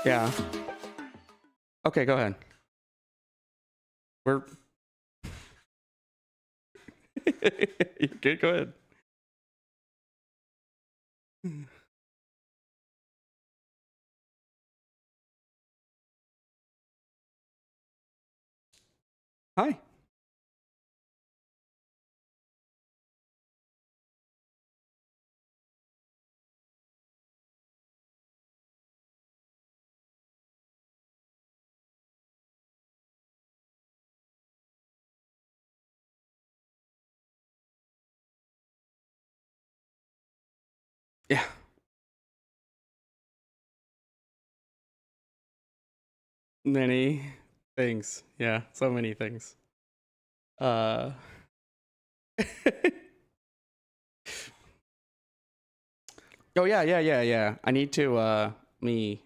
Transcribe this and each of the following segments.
Yeah. Okay, go ahead. We're You're good. Go ahead. Hi. Yeah. Many things. Yeah, so many things. Uh Oh yeah. I need to me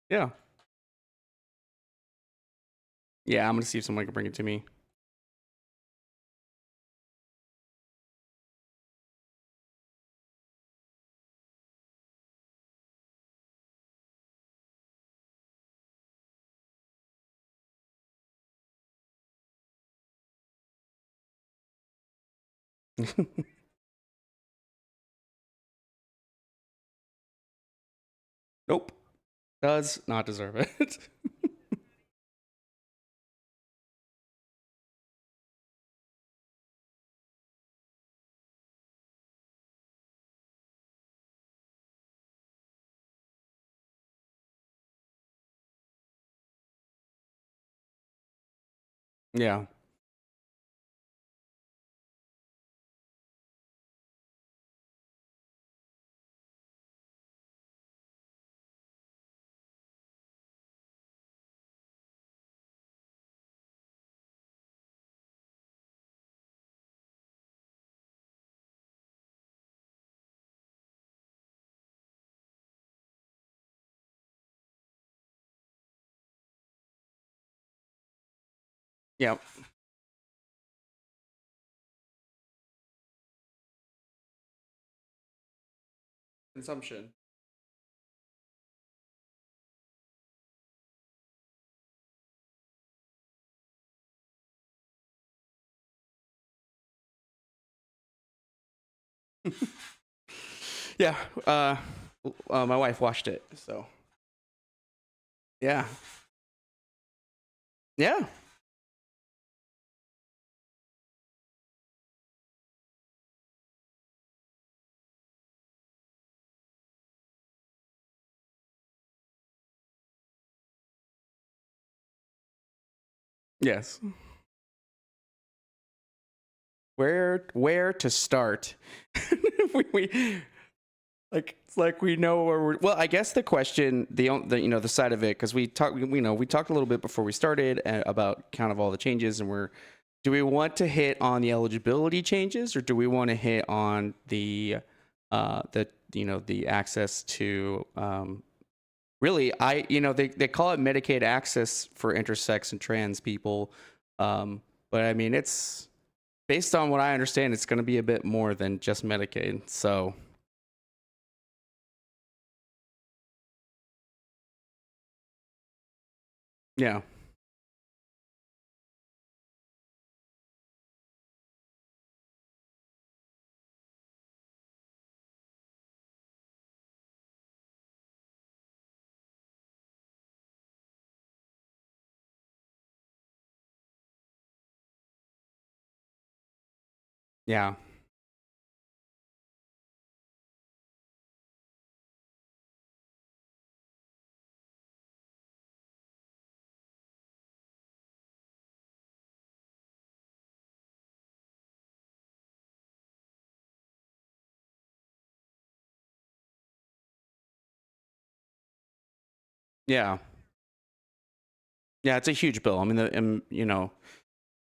yeah. Yeah, I'm gonna see if someone can bring it to me. Nope. Does not deserve it. Yeah. Yep. Consumption. Yeah. My wife watched it, so yeah. Yeah. Yes. Where to start? we like it's like we know where we're. Well, I guess the question, the side of it, because we talked a little bit before we started about kind of all the changes, and do we want to hit on the eligibility changes, or do we want to hit on the access to really, they call it Medicaid access for intersex and trans people, but I mean, it's based on what I understand, it's going to be a bit more than just Medicaid. So yeah, yeah, yeah, yeah. It's a huge bill. I mean,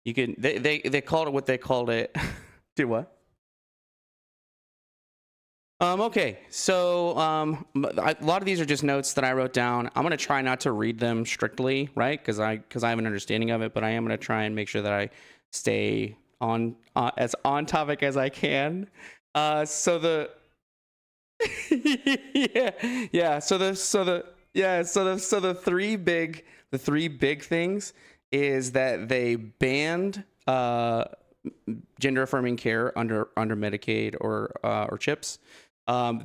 you can they called it what they called it. Do what? Okay, so a lot of these are just notes that I wrote down. I'm gonna try not to read them strictly, right? Because I have an understanding of it, but I am gonna try and make sure that I stay on as on topic as I can. So the yeah. So the three big things is that they banned gender affirming care under Medicaid or CHIPS.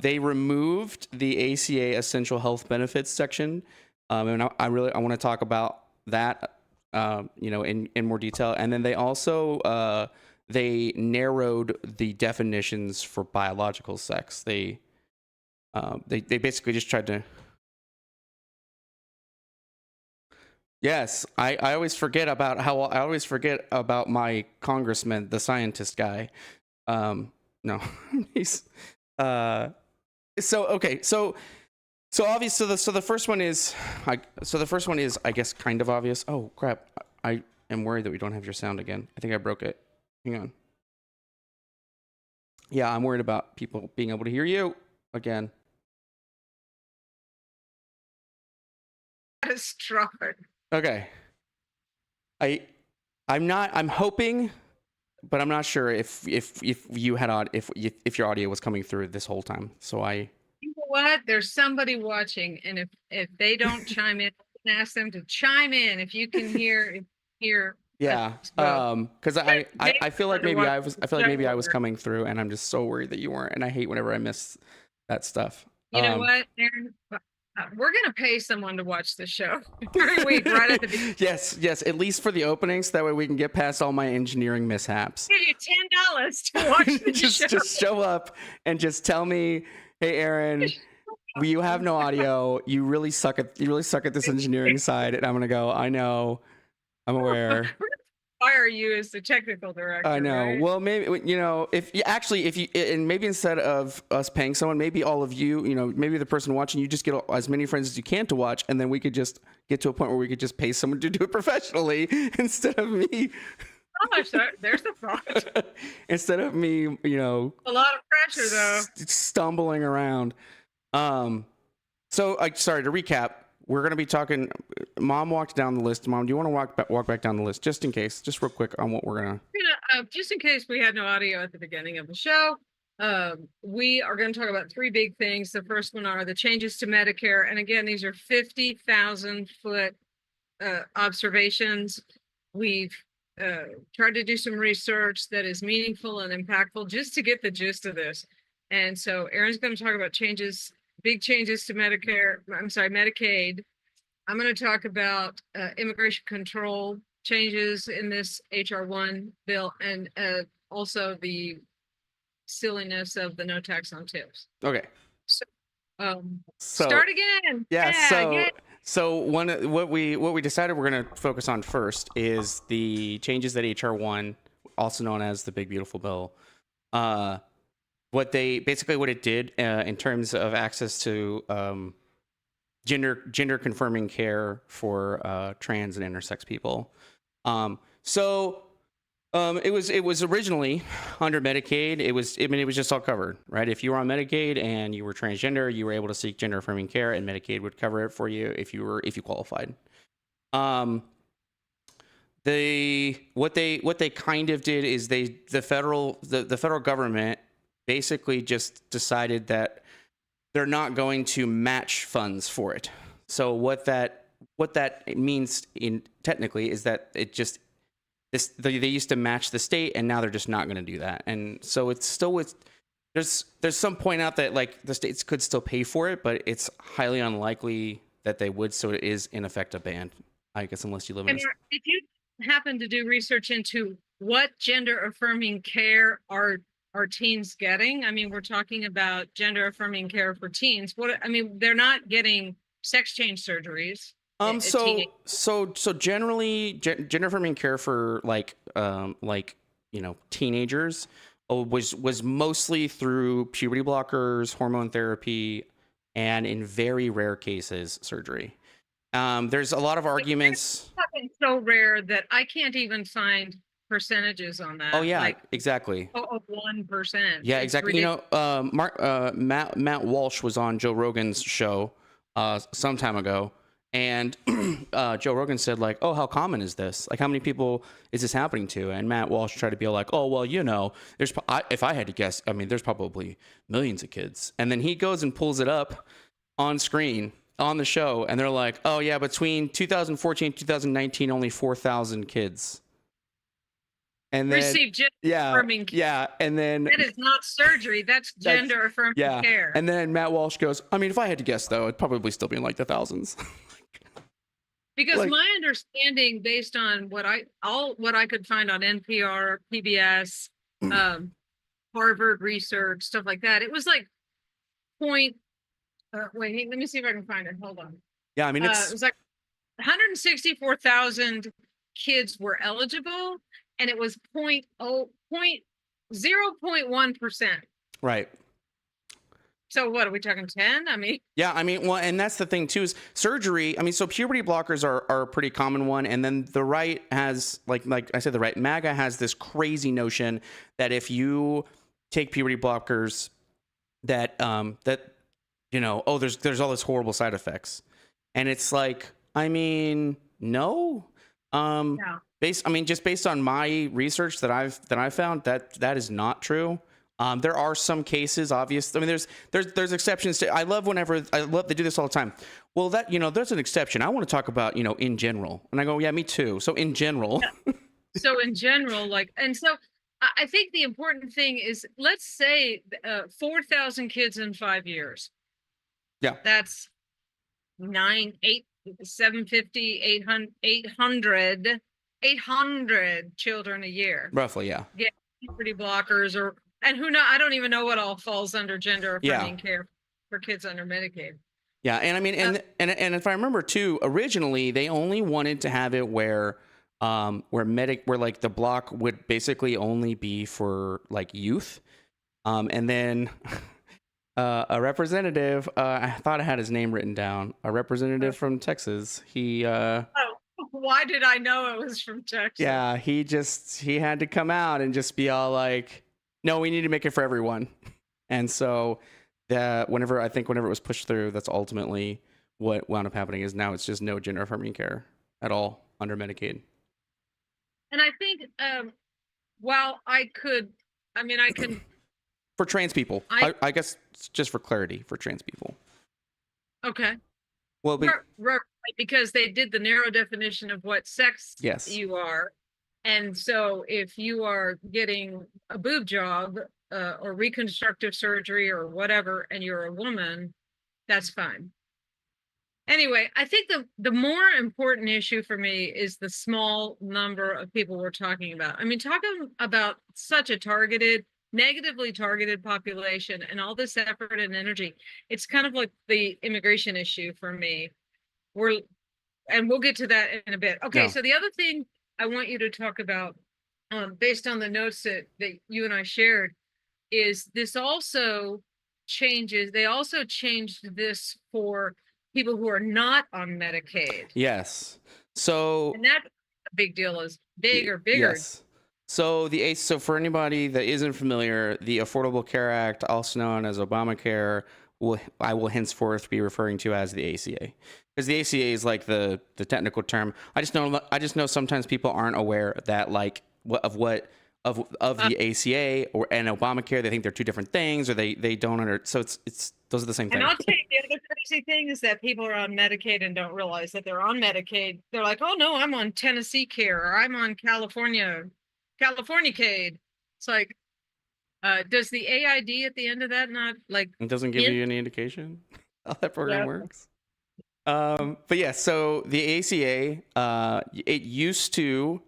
They removed the ACA essential health benefits section, and I want to talk about that, in more detail. And then they also they narrowed the definitions for biological sex. They basically just tried to. Yes, I always forget about my congressman, the scientist guy. No, he's so okay. So obvious. So the first one is I guess kind of obvious. Oh crap! I am worried that we don't have your sound again. I think I broke it. Hang on. Yeah, I'm worried about people being able to hear you again. Catastrophic. Okay. I'm hoping, but I'm not sure if you had if your audio was coming through this whole time. So You know what? There's somebody watching, and if they don't chime in, I can ask them to chime in if you can hear yeah, because I feel like maybe I was coming through, and I'm just so worried that you weren't, and I hate whenever I miss that stuff. You know what, Aaron? We're gonna pay someone to watch the show every week, right at the beginning. Yes, at least for the openings. That way we can get past all my engineering mishaps. Give you $10 to watch the show. Just show up and just tell me, hey, Aaron, you have no audio. You really suck at this engineering side, and I'm gonna go. I know, I'm aware. Fire you as the technical director. I know. Right? Well, maybe if you and maybe instead of us paying someone, maybe all of you, maybe the person watching, you just get as many friends as you can to watch, and then we could just get to a point where we could just pay someone to do it professionally instead of me. Oh, there's the thought. Instead of me, a lot of pressure though. Stumbling around. So sorry to recap. We're going to be talking. Mom walked down the list. Mom, do you want to walk back down the list just in case, just real quick on what we're going to. Just in case we had no audio at the beginning of the show, we are going to talk about three big things. The first one are the changes to Medicare. And again, these are 50,000 foot observations. We've tried to do some research that is meaningful and impactful just to get the gist of this. And so Aaron's going to talk about big changes to Medicaid. I'm going to talk about immigration control changes in this HR 1 bill, and also the silliness of the no tax on tips. Okay. So start again. Yeah. So what we decided we're going to focus on first is the changes that HR 1, also known as the Big Beautiful Bill, what it did in terms of access to gender confirming care for trans and intersex people. It was originally under Medicaid. It was just all covered, right? If you were on Medicaid and you were transgender, you were able to seek gender affirming care, and Medicaid would cover it for you if you qualified. What they kind of did is the federal government basically just decided that they're not going to match funds for it. So what that means technically is that they used to match the state, and now they're just not going to do that. And so it's still there's some point out that like the states could still pay for it, but it's highly unlikely that they would. So it is in effect a ban, I guess, unless you live in. If you happen to do research into what gender affirming care are teens getting, I mean, we're talking about gender affirming care for teens. They're not getting sex change surgeries. So generally, gender affirming care for teenagers was mostly through puberty blockers, hormone therapy, and in very rare cases, surgery. There's a lot of arguments. It's so rare that I can't even find percentages on that. Oh yeah, Like exactly. 1%. Yeah, It's exactly. You ridiculous. know, Matt Walsh was on Joe Rogan's show some time ago, and Joe Rogan said like, "Oh, how common is this? Like, how many people is this happening to?" And Matt Walsh tried to be like, "Oh, well, you know, if I had to guess, I mean, there's probably millions of kids." And then he goes and pulls it up on screen on the show, and they're like, "Oh yeah, between 2014 and 2019, only 4,000 kids." And then Receive gender yeah, affirming care. yeah, and then That is not surgery. That's gender affirming yeah, care. and then Matt Walsh goes, "I mean, if I had to guess, though, it'd probably still be in like the thousands." Because like- my understanding, based on what I could find on NPR, PBS, Harvard research, stuff like that, it was like point. Wait, hey, let me see if I can find it. Hold on. Yeah, I mean, It it's was like 164,000 kids were eligible, and it was 0.1%. right. So what are we talking 10? I mean, Yeah, I mean, well, and that's the thing too is surgery. I mean, so puberty blockers are a pretty common one, and then the right has like I said, the right MAGA has this crazy notion that if you take puberty blockers, that you know, oh, there's all this horrible side effects, and it's like, I mean, no, no. just based on my research that I've found, that is not true. There are some cases, obvious. I mean, there's exceptions to. I love they do this all the time. Well, that, you know, there's an exception. I want to talk about, you know, in general, and I go, yeah, me too. So in general, So in general, like, and so I think the important thing is, let's say 4,000 kids in 5 years. Yeah. That's 750, 800 children a year roughly, yeah. get puberty blockers, and who know, I don't even know what all falls under gender affirming care for kids under Medicaid. Yeah, and I mean, and if I remember too, originally they only wanted to have it where like the block would basically only be for like youth, and then a representative, I thought I had his name written down, a representative from Texas. He Why did I know it was from Texas? yeah, he had to come out and just be all like, no, we need to make it for everyone. And so whenever it was pushed through, that's ultimately what wound up happening. Is now it's just no gender affirming care at all under Medicaid. And I think while I can For trans people, I guess just for clarity, for trans people. Okay. Well, Right, because they did the narrow definition of what sex you are. And so if you are getting a boob job or reconstructive surgery or whatever, and you're a woman, that's fine. Anyway, I think the more important issue for me is the small number of people we're talking about. I mean, talking about such a negatively targeted population and all this effort and energy, it's kind of like the immigration issue for me. We'll get to that in a bit. Okay, so the other thing I want you to talk about, based on the notes that you and I shared, is this also changes. They also changed this for people who are not on Medicaid. Yes. So and that big deal is bigger. Yes. So so for anybody that isn't familiar, the Affordable Care Act, also known as Obamacare, I will henceforth be referring to as the ACA, because the ACA is like the technical term. I just know sometimes people aren't aware that like of the ACA and Obamacare. They think they're two different things, or they don't so it's those are the same thing. And I'll tell you the other crazy thing is that people are on Medicaid and don't realize that they're on Medicaid. They're like, oh no, I'm on Tennessee Care, or I'm on Californiacaid. It's like, does the AID at the end of that not like? It doesn't give you any indication how that program works. But yeah, so the ACA, it used to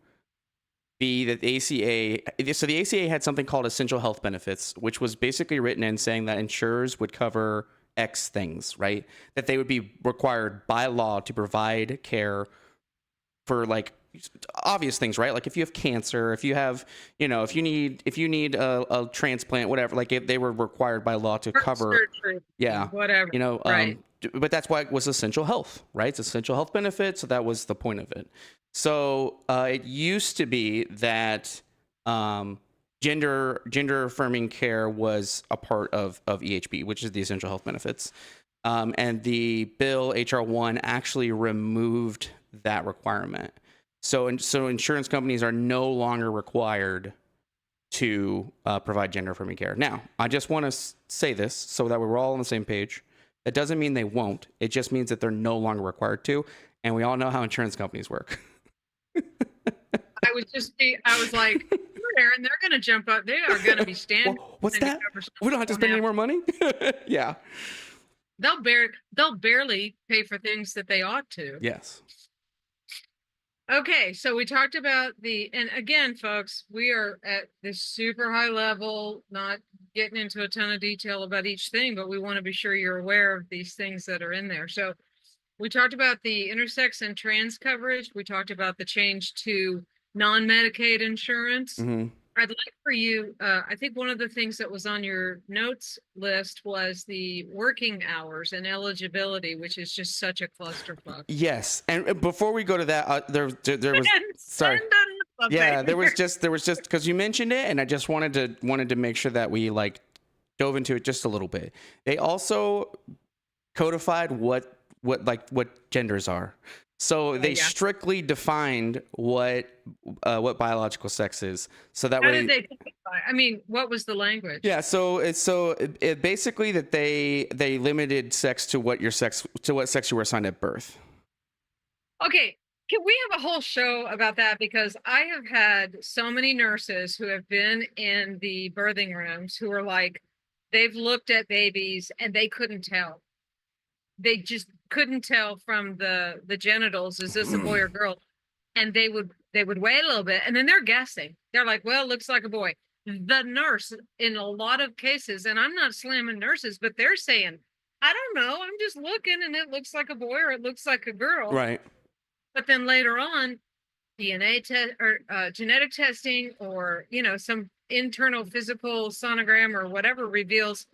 be that the ACA had something called essential health benefits, which was basically written in saying that insurers would cover X things, right? That they would be required by law to provide care for like obvious things, right? Like if you have cancer, if you have, if you need a transplant, whatever, like they were required by law to cover, surgery, whatever, but that's why it was essential health, right? It's essential health benefits, so that was the point of it. So it used to be that gender affirming care was a part of EHB, which is the essential health benefits. And the bill HR1 actually removed that requirement. So insurance companies are no longer required to provide gender affirming care. Now, I just want to say this so that we're all on the same page. That doesn't mean they won't. It just means that they're no longer required to. And we all know how insurance companies work. I was like, Aaron, they're going to jump up. They are going to be standing. Well, what's that? We don't have to spend any more money? Yeah. They'll barely pay for things that they ought to. Yes. Okay, so we talked about and again, folks, we are at this super high level, not getting into a ton of detail about each thing, but we want to be sure you're aware of these things that are in there. So we talked about the intersex and trans coverage. We talked about the change to non-Medicaid insurance. Mm-hmm. I'd like for you, I think one of the things that was on your notes list was the working hours and eligibility, which is just such a clusterfuck. Yes, and before we go to that, there was sorry, yeah, there was just because you mentioned it, and I just wanted to make sure that we like dove into it just a little bit. They also codified what genders are. So they strictly defined what biological sex is. So that How way, did they clarify? I mean, what was the language? yeah. So it basically that they limited sex to what sex you were assigned at birth. Okay, can we have a whole show about that? Because I have had so many nurses who have been in the birthing rooms who are like, they've looked at babies and they couldn't tell. They just couldn't tell from the genitals, is this a boy or girl? And they would wait a little bit and then they're guessing. They're like, well, it looks like a boy. The nurse in a lot of cases, and I'm not slamming nurses, but they're saying, I don't know, I'm just looking and it looks like a boy or it looks like a girl. Right. But then later on, DNA test or genetic testing or, some internal physical sonogram or whatever reveals,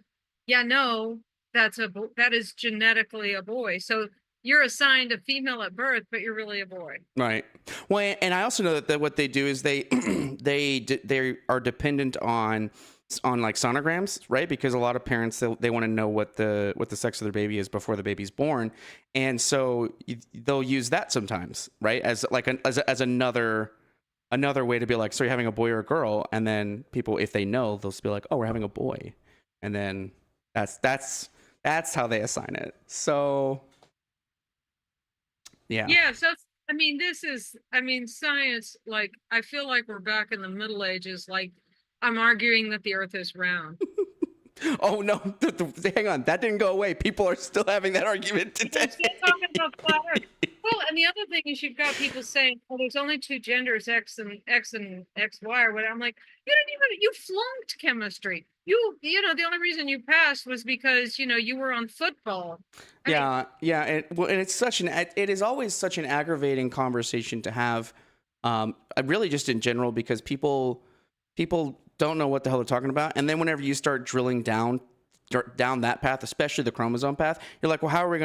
yeah, no, that is genetically a boy. So you're assigned a female at birth, but you're really a boy. Right. Well, and I also know that what they do is they are dependent on like sonograms, right? Because a lot of parents they want to know what the sex of their baby is before the baby's born, and so they'll use that sometimes, right? As like as another way to be like, so you're having a boy or a girl, and then people, if they know, they'll just be like, oh, we're having a boy, and then that's how they assign it. So yeah. So I mean, science, like, I feel like we're back in the Middle Ages. Like, I'm arguing that the earth is round. Oh no, hang on, that didn't go away. People are still having that argument today. We're still talking about flat Earth. Well, and the other thing is you've got people saying, well, there's only two genders, X and XY or whatever. I'm like, you flunked chemistry. You know, the only reason you passed was because, you were on football. Yeah. And it is always such an aggravating conversation to have, really just in general, because people don't know what the hell they're talking about. And then whenever you start drilling down that path, especially the chromosome path, you're like, well, how are we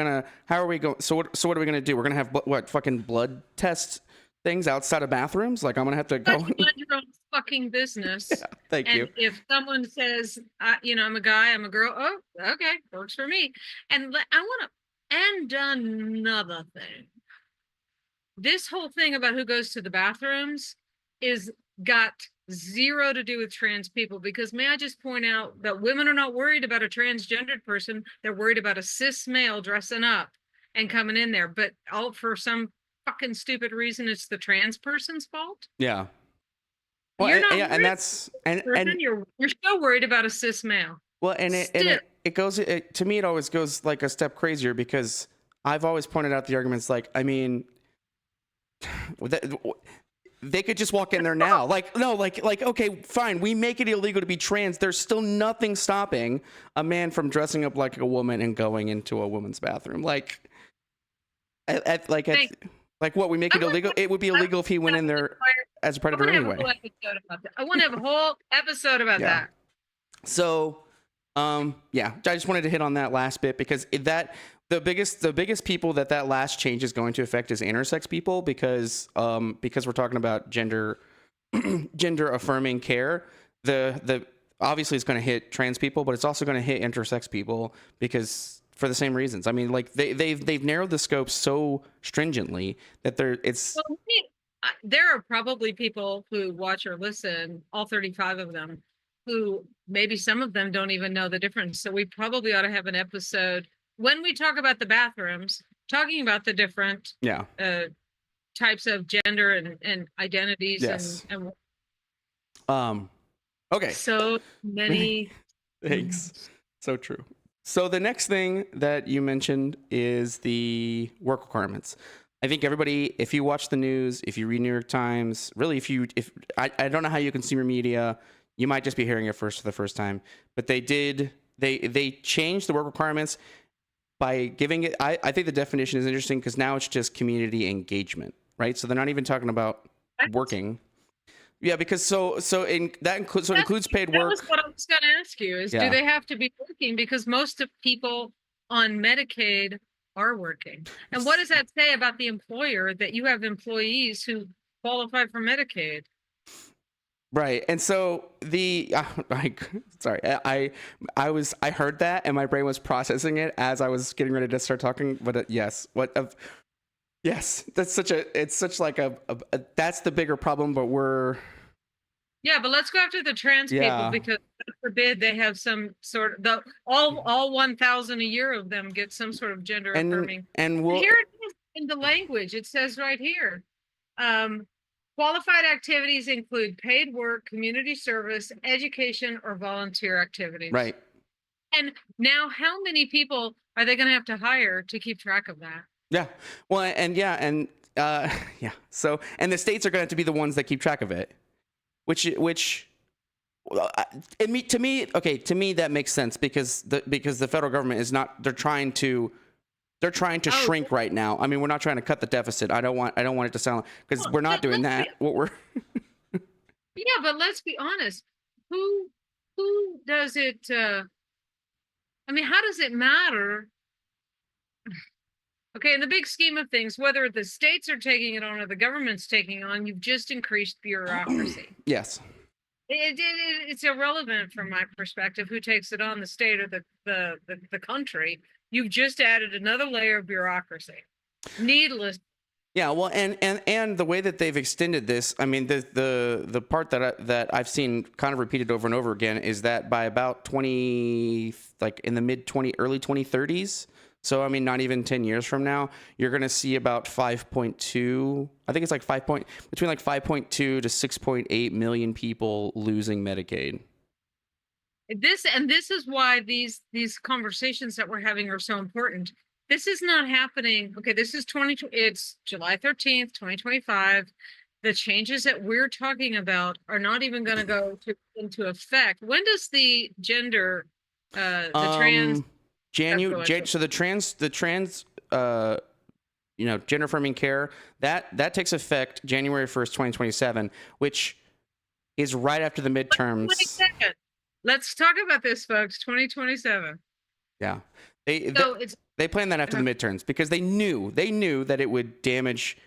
going? So what are we going to do? We're going to have what fucking blood test things outside of bathrooms? Like I'm going to have to go. Mind your own fucking business. Yeah, thank you. If someone says, I'm a guy, I'm a girl. Oh, okay. Works for me. And another thing. This whole thing about who goes to the bathrooms is got zero to do with trans people, because may I just point out that women are not worried about a transgendered person. They're worried about a cis male dressing up and coming in there. But all for some fucking stupid reason, it's the trans person's fault. Yeah. Well, you're not and that's and you're still worried about a cis male. Well, and it goes to me. It always goes like a step crazier, because I've always pointed out the arguments. Like, I mean, they could just walk in there now. Like, no, like, okay, fine. We make it illegal to be trans. There's still nothing stopping a man from dressing up like a woman and going into a woman's bathroom. Like what, we make it illegal? It would be illegal if he went in there as a predator anyway. I want to have a whole episode about that. So, I just wanted to hit on that last bit, because the biggest people that last change is going to affect is intersex people because we're talking about gender affirming care. The obviously it's going to hit trans people, but it's also going to hit intersex people because for the same reasons. I mean, like they've narrowed the scope so stringently that Well, there are probably people who watch or listen, all 35 of them, who maybe some of them don't even know the difference. So we probably ought to have an episode when we talk about the bathrooms, talking about the different yeah. types of gender and identities Yes. and Okay. so many Thanks. So true. So the next thing that you mentioned is the work requirements. I think everybody, if you watch the news, if you read New York Times, really, if I don't know how you consume your media, you might just be hearing it for the first time, but they changed the work requirements by giving it. I think the definition is interesting because now it's just community engagement, right? So they're not even talking about working. Yeah, because so that includes paid That work. was what I was going to ask you is, do they have to be working? Because most of people on Medicaid are working. And what does that say about the employer that you have employees who qualify for Medicaid? Right. And so sorry, I heard that and my brain was processing it as I was getting ready to start talking. But yes, yes, that's that's the bigger problem. But yeah, but let's go after the trans people because God forbid they have some sort of all 1,000 a year of them get some sort of gender affirming. And here it is in the language. It says right here. Qualified activities include paid work, community service, education, or volunteer activities. Right. And now how many people are they going to have to hire to keep track of that? Yeah. Well, So, and the states are going to have to be the ones that keep track of it, which to me, that makes sense because the federal government is not, they're trying to shrink right now. I mean, we're not trying to cut the deficit. I don't want it to sound because we're not doing that. Yeah, but let's be honest. Who does it? I mean, how does it matter? Okay, in the big scheme of things, whether the states are taking it on or the government's taking it on, you've just increased bureaucracy. Yes. It's irrelevant from my perspective who takes it on, the state or the country. You've just added another layer of bureaucracy. Needless. Yeah, well, and the way that they've extended this, I mean, the part that I've seen kind of repeated over and over again is that by about in the early 2030s, so I mean, not even 10 years from now, you're going to see about 5.2. I think it's like between 5.2 to 6.8 million people losing Medicaid. This is why these conversations that we're having are so important. This is not happening. Okay, this is it's July 13th, 2025. The changes that we're talking about are not even going to go into effect. When does the gender the trans so the trans gender affirming care that takes effect January 1st, 2027, which is right after the midterms. Let's talk about this, folks. 2027. Yeah. They planned that after the midterms because they knew that it would damage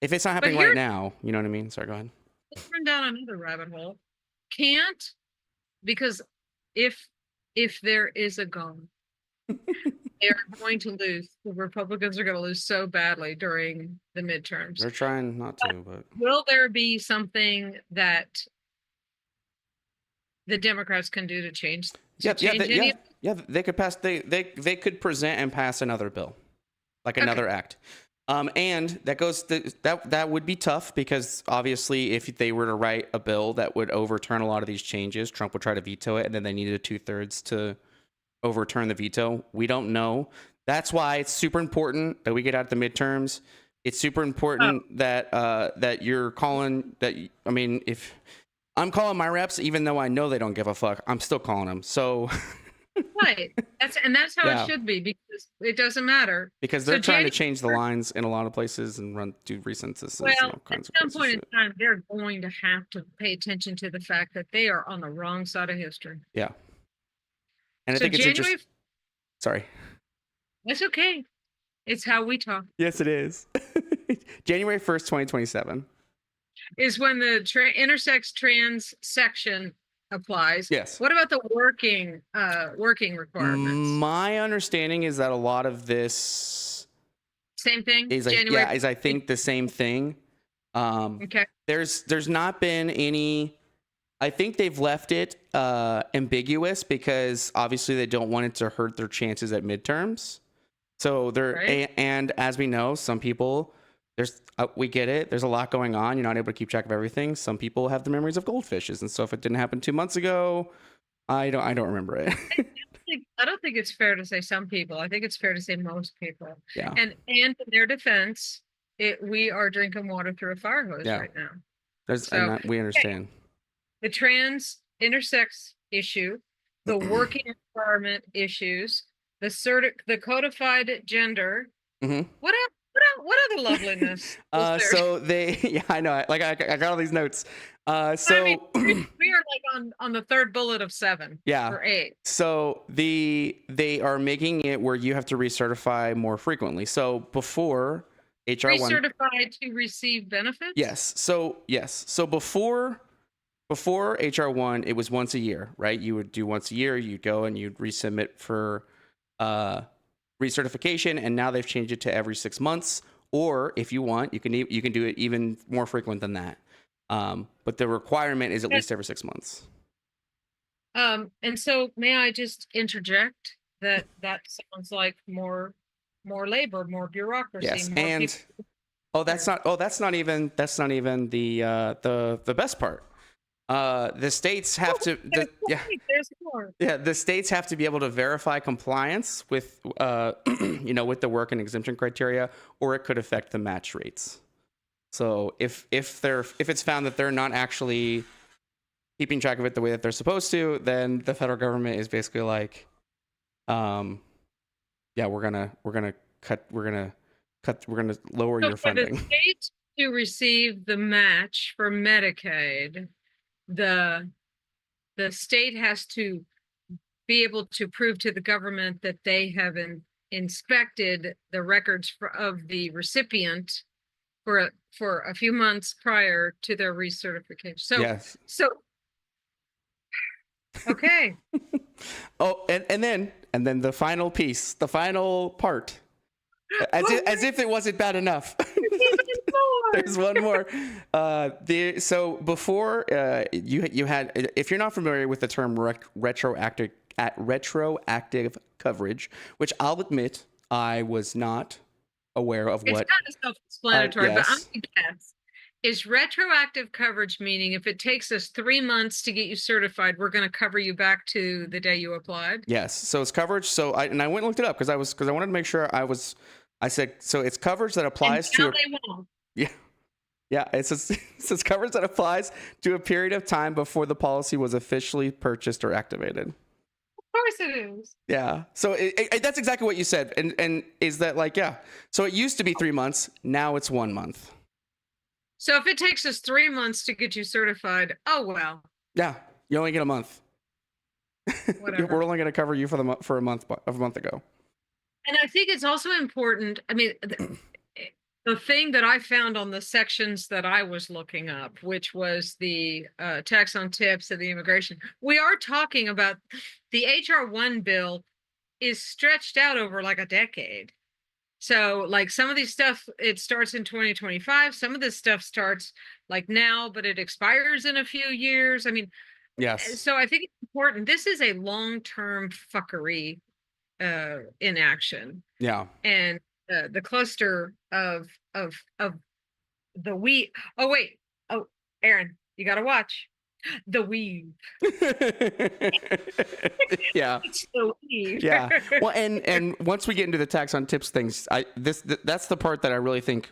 if it's not happening right now. You know what I mean? Sorry, go ahead. Let's run down another rabbit hole. Because if there is a gun, they're going to lose. The Republicans are going to lose so badly during the midterms. They're trying not to, but will there be something that the Democrats can do to change? They could pass. They could present and pass another bill, like another act, and that would be tough because obviously, if they were to write a bill that would overturn a lot of these changes, Trump would try to veto it, and then they needed a 2/3 to overturn the veto. We don't know. That's why it's super important that we get out the midterms. It's super important that you're calling that. I mean, if I'm calling my reps, even though I know they don't give a fuck, I'm still calling them. So, right. That's how it should be because it doesn't matter. Because they're trying to change the lines in a lot of places and do recensus. Well, at some point in time, they're going to have to pay attention to the fact that they are on the wrong side of history. Yeah. And I think it's interesting. Sorry. That's okay. It's how we talk. Yes, it is. January 1st, 2027. Is when the intersex trans section applies. Yes. What about the working requirements? My understanding is that a lot of this Same thing. is January. I think the same thing. Okay. There's not been any. I think they've left it ambiguous because obviously they don't want it to hurt their chances at midterms. So Right. and as we know, some people we get it. There's a lot going on. You're not able to keep track of everything. Some people have the memories of goldfishes, and so if it didn't happen 2 months ago, I don't remember it. I don't think it's fair to say some people. I think it's fair to say most people. Yeah. And in their defense, we are drinking water through a fire hose right now. We understand. The trans intersex issue, the working requirement issues, the codified gender. Mm-hmm. What other loveliness? So yeah, I know. Like I got all these notes. So I mean, we are like on the third bullet of 7. Yeah. Or 8. So they are making it where you have to recertify more frequently. So before HR1 recertified to receive benefits? Yes. So before HR1, it was once a year, right? You would do once a year, you'd go and you'd resubmit for recertification, and now they've changed it to every 6 months. Or if you want, you can do it even more frequent than that. But the requirement is at least every 6 months. And so may I just interject that sounds like more labor, more bureaucracy. Yes, more and people. that's not even the best part. The states have to There's more. the states have to be able to verify compliance with with the work and exemption criteria, or it could affect the match rates. So if it's found that they're not actually keeping track of it the way that they're supposed to, then the federal government is basically like, we're gonna lower your funding. For the state to receive the match for Medicaid, the state has to be able to prove to the government that they have inspected the records of the recipient for a few months prior to their recertification. So yes. Okay. Oh, and then the final piece, the final part, as if it wasn't bad enough. There's one more. So before you had, if you're not familiar with the term retroactive coverage, which I'll admit I was not aware of. It's what kind of self-explanatory, yes. but I'm gonna guess. Is retroactive coverage meaning if it takes us 3 months to get you certified, we're going to cover you back to the day you applied? Yes. So it's coverage. So I went and looked it up because I wanted to make sure I said, so it's coverage that applies to. Yeah. It says coverage that applies to a period of time before the policy was officially purchased or activated. Of course it is. Yeah. So that's exactly what you said. And is that like, yeah. So it used to be 3 months. Now it's 1 month. So if it takes us 3 months to get you certified, oh well. Yeah, you only get a month. Whatever. We're only going to cover you for a month ago. And I think it's also important. I mean, the thing that I found on the sections that I was looking up, which was the tax on tips and the immigration, we are talking about the HR1 bill is stretched out over like a decade. So like some of these stuff, it starts in 2025. Some of this stuff starts like now, but it expires in a few years. I mean, yes. So I think it's important. This is a long-term fuckery in action. Yeah. And the cluster of the weave. Oh, wait. Oh, Aaron, you got to watch the weave. Yeah. It's the weave. Yeah. Well, and once we get into the tax on tips things, that's the part that I really think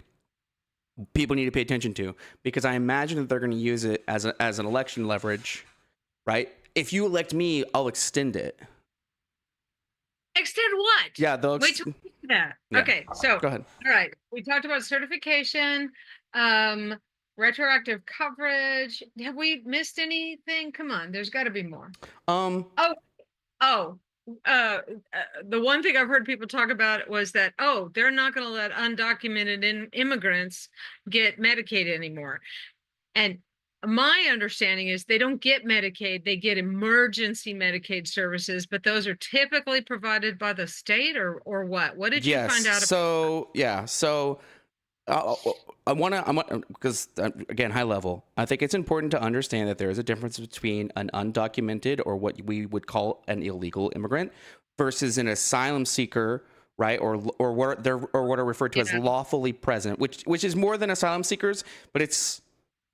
people need to pay attention to, because I imagine that they're going to use it as an election leverage, right? If you elect me, I'll extend it. Extend what? Yeah, they'll wait till we do that. Yeah. Okay, so go ahead. All right, we talked about certification, retroactive coverage. Have we missed anything? Come on, there's got to be more. Oh, the one thing I've heard people talk about was that, oh, they're not going to let undocumented immigrants get Medicaid anymore. And my understanding is they don't get Medicaid, they get emergency Medicaid services, but those are typically provided by the state or what? What did you Yes. find out? So yeah. So I want to, because again, high level, I think it's important to understand that there is a difference between an undocumented or what we would call an illegal immigrant versus an asylum seeker, right? Or what are referred to as lawfully present, which is more than asylum seekers, but it's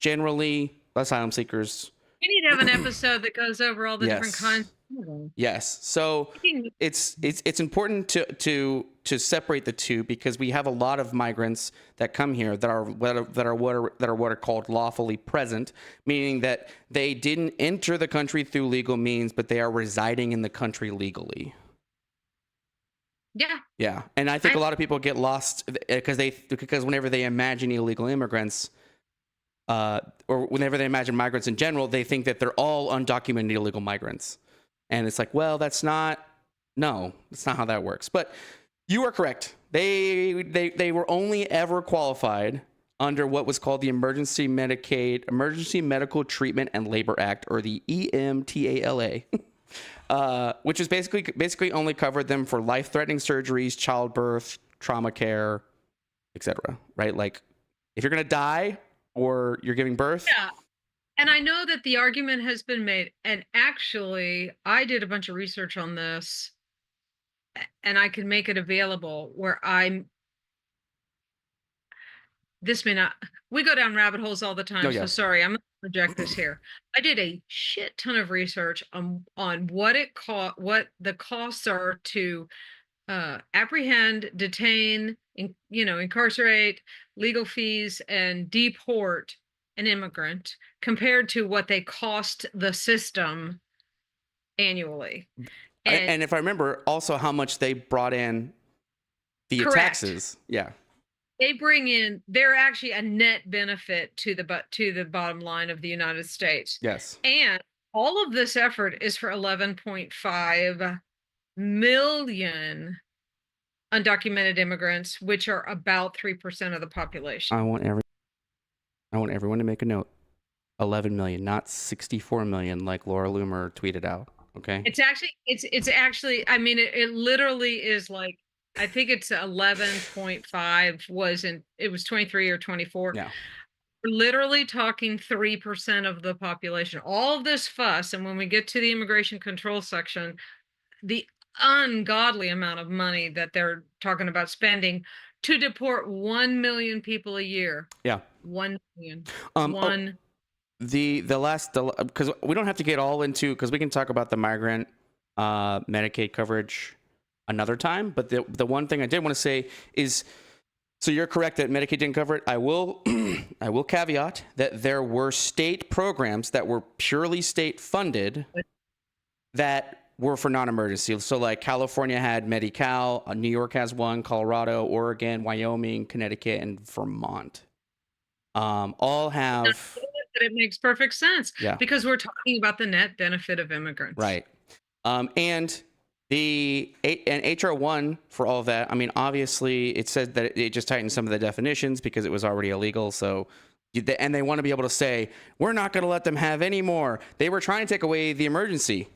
generally asylum seekers. We need to have an episode that goes over all the different kinds. Yes. So it's important to separate the two, because we have a lot of migrants that come here that are what are called lawfully present, meaning that they didn't enter the country through legal means, but they are residing in the country legally. Yeah. Yeah. And I think a lot of people get lost because whenever they imagine illegal immigrants, or whenever they imagine migrants in general, they think that they're all undocumented illegal migrants. And it's like, well, that's not how that works. But you are correct. They were only ever qualified under what was called the Emergency Medical Treatment and Labor Act, or the EMTALA, which is basically only covered them for life-threatening surgeries, childbirth, trauma care, etc. Right? Like, if you're gonna die or you're giving birth. Yeah. And I know that the argument has been made, and actually I did a bunch of research on this, and I can make it available where we go down rabbit holes all the time. So sorry, I'm going to project this here. I did a shit ton of research on what the costs are to apprehend, detain, incarcerate, legal fees, and deport an immigrant compared to what they cost the system annually. And if I remember, also how much they brought in via taxes. Yeah. They're actually a net benefit to the bottom line of the United States. Yes. And all of this effort is for 11.5 million undocumented immigrants, which are about 3% of the population. I want everyone to make a note. 11 million, not 64 million like Laura Loomer tweeted out. Okay. It's actually, I mean, it literally is like, I think it's 11.5 it was 23 or 24. Yeah. We're literally talking 3% of the population. All of this fuss, and when we get to the immigration control section, the ungodly amount of money that they're talking about spending to deport 1 million people a year. Yeah. 1 million. Because we don't have to get all into, because we can talk about the migrant Medicaid coverage another time. But the one thing I did want to say is, so you're correct that Medicaid didn't cover it. I will caveat that there were state programs that were purely state funded that were for non-emergency. So like California had Medi-Cal, New York has one, Colorado, Oregon, Wyoming, Connecticut, and Vermont. All have. It makes perfect sense. Yeah. Because we're talking about the net benefit of immigrants. Right. And HR 1 for all of that, I mean, obviously it said that it just tightened some of the definitions because it was already illegal. So, and they want to be able to say, we're not going to let them have any more. They were trying to take away the emergency.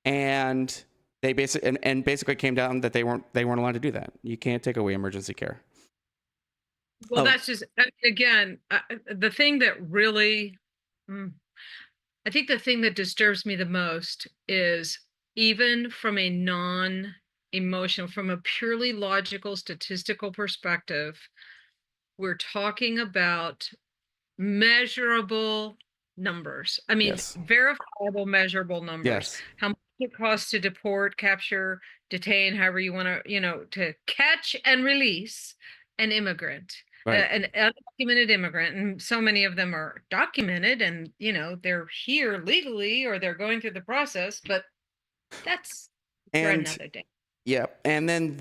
And they basically came down that they weren't allowed to do that. You can't take away emergency care. Well, that's just, again, the thing that really, I think the thing that disturbs me the most is, even from a non-emotional, from a purely logical, statistical perspective, we're talking about measurable numbers. I mean, verifiable, measurable numbers. Yes. How much it costs to deport, capture, detain, however you want to, to catch and release an immigrant. Right. An undocumented immigrant, and so many of them are documented, and they're here legally or they're going through the process, but that's for another day. Yeah, and then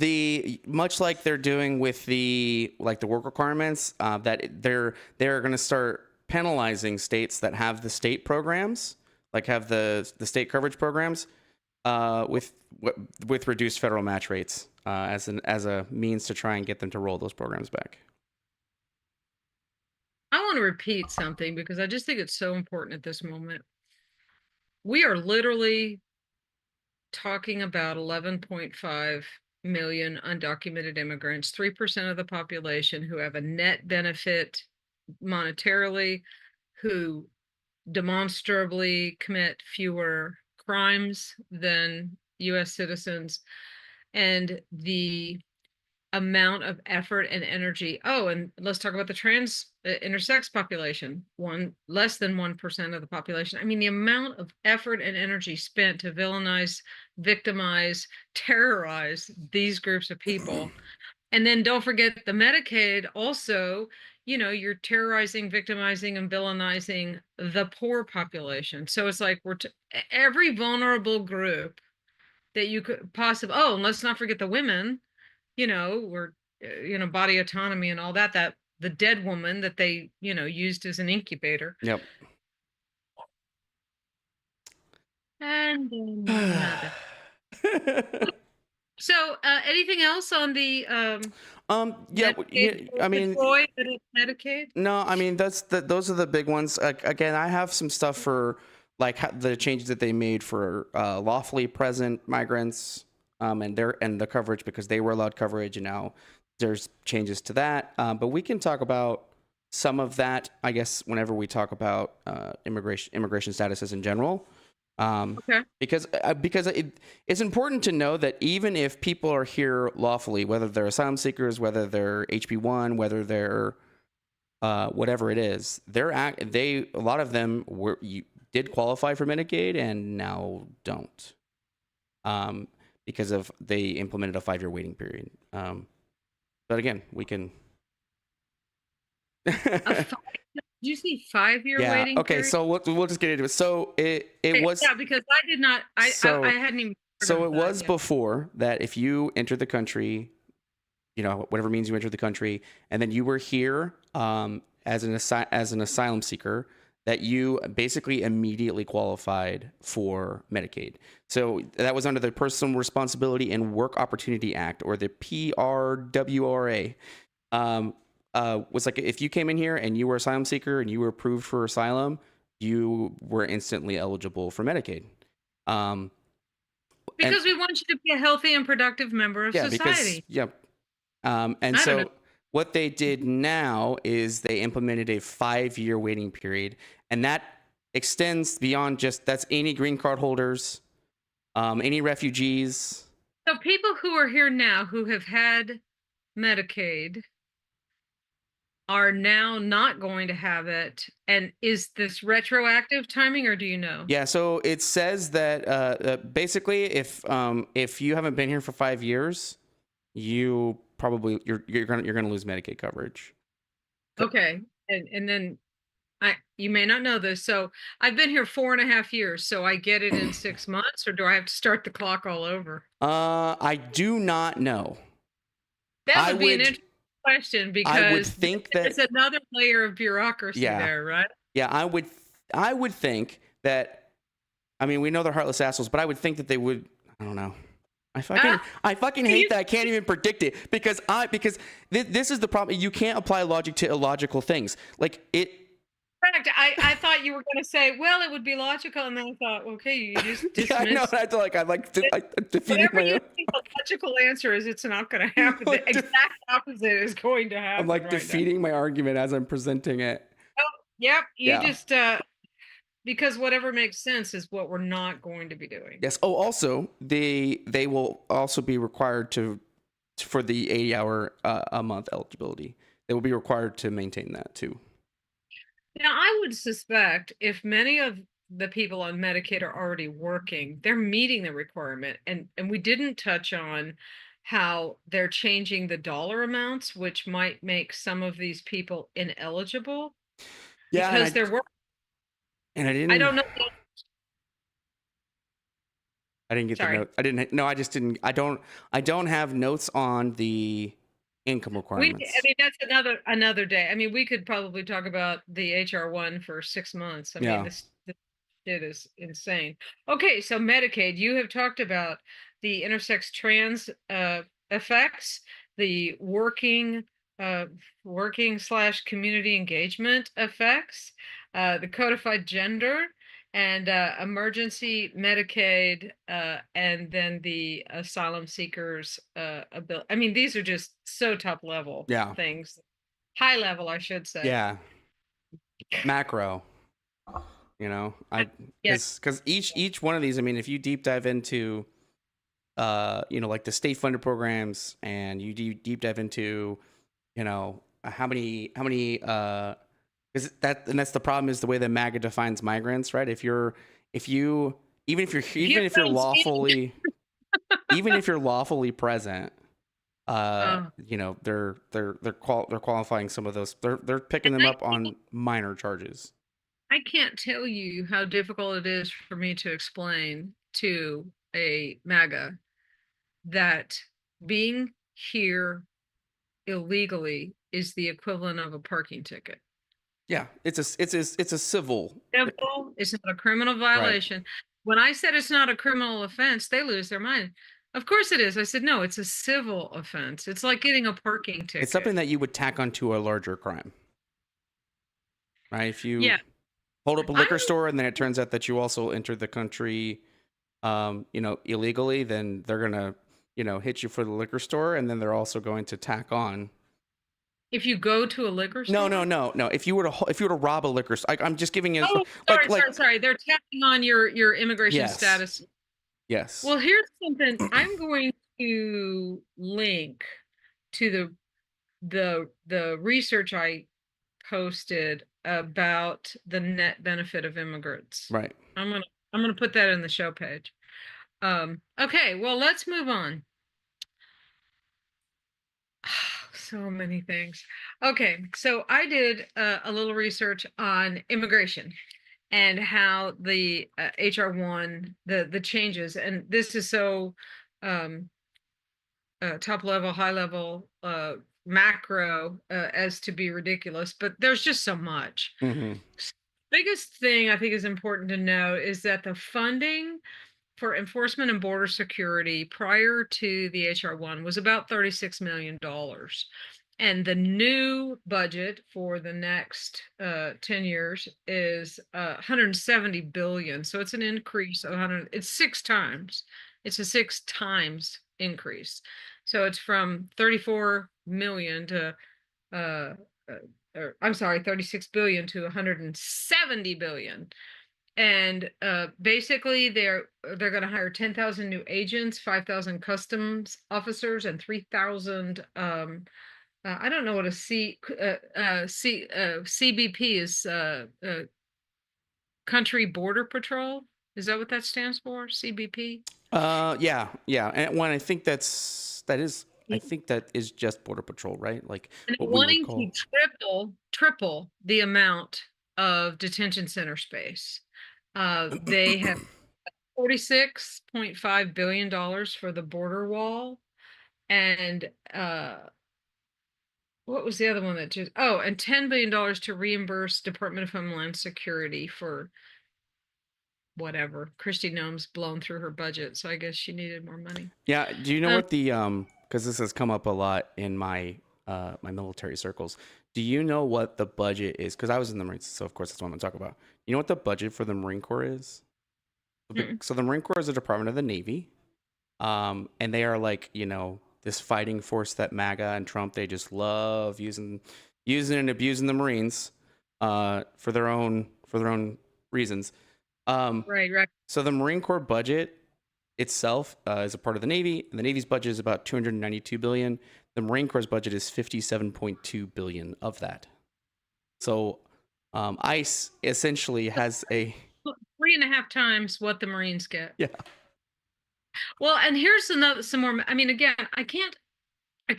much like they're doing with the work requirements, that they're going to start penalizing states that have the state programs, like have the state coverage programs with reduced federal match rates as a means to try and get them to roll those programs back. I want to repeat something because I just think it's so important at this moment. We are literally talking about 11.5 million undocumented immigrants, 3% of the population who have a net benefit monetarily, who demonstrably commit fewer crimes than US citizens, and the amount of effort and energy. Oh, and let's talk about the intersex population, less than 1% of the population. I mean, the amount of effort and energy spent to villainize, victimize, terrorize these groups of people. And then don't forget the Medicaid also, you're terrorizing, victimizing, and villainizing the poor population. So it's like every vulnerable group that you could possibly, oh, and let's not forget the women, we're, body autonomy and all that the dead woman that they, used as an incubator. Yep. And another. So, anything else on the yeah, I mean, Medicaid? No, I mean those are the big ones. Again, I have some stuff for like the changes that they made for lawfully present migrants and the coverage, because they were allowed coverage, and now there's changes to that. But we can talk about some of that, I guess, whenever we talk about immigration statuses in general. Okay. Because it's important to know that even if people are here lawfully, whether they're asylum seekers, whether they're HB1, whether they're whatever it is, a lot of them did qualify for Medicaid and now don't, because they implemented a 5-year waiting period. But again, we can. Did you see 5-year waiting okay, period? so we'll just get into it. So it was. Yeah, because I did not. I hadn't even. So it was before that. If you entered the country, whatever means you entered the country, and then you were here as an asylum seeker, that you basically immediately qualified for Medicaid. So that was under the Personal Responsibility and Work Opportunity Act, or the PRWRA. Was like, if you came in here and you were an asylum seeker and you were approved for asylum, you were instantly eligible for Medicaid. Because we want you to be a healthy and productive member of society. And so what they did now is they implemented a 5-year waiting period, and that extends beyond that's any green card holders, any refugees. So people who are here now who have had Medicaid are now not going to have it. And is this retroactive timing, or do you know? Yeah, so it says that basically if you haven't been here for 5 years, you're gonna lose Medicaid coverage. Okay, and then you may not know this, so I've been here 4.5 years, so I get it in 6 months, or do I have to start the clock all over? I do not know. That would be an interesting question, because I would think that it's another layer of bureaucracy there, right? Yeah, I would think that. I mean, we know they're heartless assholes, but I would think that they would. I don't know. I fucking hate that I can't even predict it, because this is the problem. You can't apply logic to illogical things. Like it. Correct. I thought you were going to say, well, it would be logical, and then I thought, okay, you just dismissed. Yeah, I know. I like defeating whatever you think the logical answer is, it's not going to happen. The exact opposite is going to happen. I'm like defeating my argument as I'm presenting it. Oh, yep. You just because whatever makes sense is what we're not going to be doing. Yes. Oh, also, they will also be required for the 80-hour a month eligibility. They will be required to maintain that too. Now, I would suspect if many of the people on Medicaid are already working, they're meeting the requirement. And we didn't touch on how they're changing the dollar amounts, which might make some of these people ineligible. Yeah, because they're working. And I don't know. I didn't get the note. I didn't. No, I just didn't. I don't have notes on the income requirements. I mean, that's another day. I mean, we could probably talk about the HR1 for 6 months. I mean, shit is insane. Okay, so Medicaid, you have talked about the intersex trans effects, the uh working slash community engagement effects, the codified gender, and emergency Medicaid, and then the asylum seekers ability. I mean, these are just so top level Yeah. things, high level, I should say. Yeah. Macro. You know, I- I Yeah, because each one of these, I mean, if you deep dive into you know, like the state funded programs, and you deep dive into, you know, how many is that, and that's the problem, is the way that MAGA defines migrants, right? If you you even if you're don't see. lawfully even if you're lawfully present, you know, they're qualifying some of those, they're picking And them up on minor charges. I can't tell you how difficult it is for me to explain to a MAGA that being here illegally is the equivalent of a parking ticket. Yeah, it's a civil, Simple. It's not a criminal right? violation. When I said it's not a criminal offense, they lose their mind. Of course it is. I said, no, it's a civil offense. It's like getting a parking It's ticket. something that you would tack onto a larger crime, right? If you Yeah. hold up a I'm liquor store and then it turns out that you also entered the country, you know, illegally, then they're gonna, you know, hit you for the liquor store, and then they're also going to tack on. If you go to a liquor No, store. no, no, no. If you were to rob a liquor store, I'm just giving you, Oh, like, sorry. They're tapping on your immigration yes, status. yes. Well, here's something I'm going to link to the research I posted about the net benefit of immigrants. Right. I'm gonna I'm gonna put that in the show page. Okay, well, let's move on. So many things. Okay, so I did a little research on immigration and how the HR1, the changes, and this is so um, top level, high level, macro, as to be ridiculous, but there's just so much. Mm-hmm. Biggest thing I think is important to know is that the funding for enforcement and border security prior to the HR1 was about $36 million. And the new budget for the next 10 years is 170 billion. So it's an increase of 100, it's 6 times. It's a 6 times increase. So it's from 34 million to uh, I'm sorry, 36 billion to 170 billion. And basically they're going to hire 10,000 new agents, 5,000 customs officers, and 3,000 I don't know what a CBP is, country border patrol. Is that what that stands for? CBP? Yeah, yeah. And when I think I think that is just Border Patrol, right? Like And what we would wanting to call. triple the amount of detention center space. They have $46.5 billion for the border wall. And what was the other one that just, oh, and $10 billion to reimburse Department of Homeland Security for whatever. Kristi Noem's blown through her budget, so I guess she needed more money. Yeah. Do you know Um, what the because this has come up a lot in my my military circles. Do you know what the budget is? Because I was in the Marines, so of course that's what I'm gonna talk about. You know what the budget for the Marine Corps is? So the Marine Corps is a department of the Navy, and they are, like, you know, this fighting force that MAGA and Trump, they just love using and abusing the Marines for their own reasons. right. So the Marine Corps budget itself is a part of the Navy, and the Navy's budget is about 292 billion. The Marine Corps' budget is 57.2 billion of that. So ICE essentially has a 3.5 times what the Marines get. yeah. Well, and here's some more. I mean, again, I can't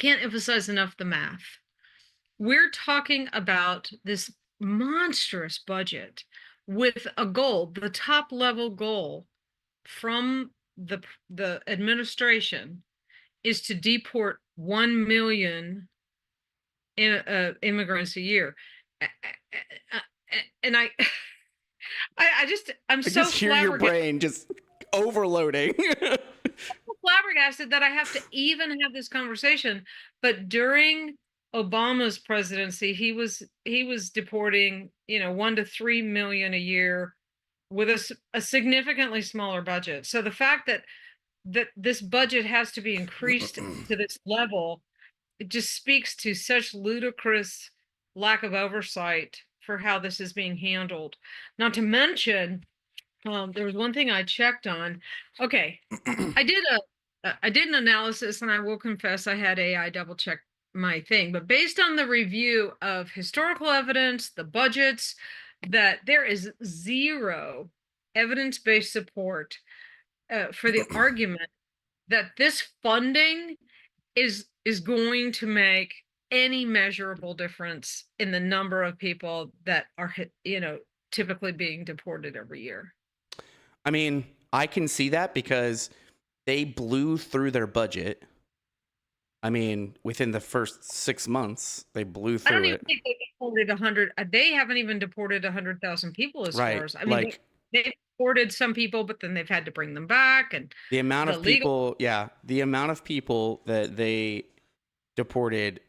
emphasize enough the math. We're talking about this monstrous budget with a goal, the top level goal from the administration is to deport 1 million immigrants a year. And I I'm I so just hear your brain just overloading. flabbergasted that I have to even have this conversation. But during Obama's presidency, he was deporting, 1 to 3 million a year with a significantly smaller budget. So the fact that this budget has to be increased to this level, it just speaks to such ludicrous lack of oversight for how this is being handled. Not to mention, there was one thing I checked on. Okay, I did an analysis, and I will confess I had AI double check my thing. But based on the review of historical evidence, the budgets, that there is zero evidence-based support for the argument that this funding is going to make any measurable difference in the number of people that are typically being deported every year. I mean, I can see that because they blew through their budget. I mean, within the first 6 months, they blew I don't through even it. think they deported 100. They haven't even deported 100,000 people as Right. far as, I mean, Like they've deported some people, but then they've had to bring them back, and the amount the of legal. people, yeah, the amount of people that they deported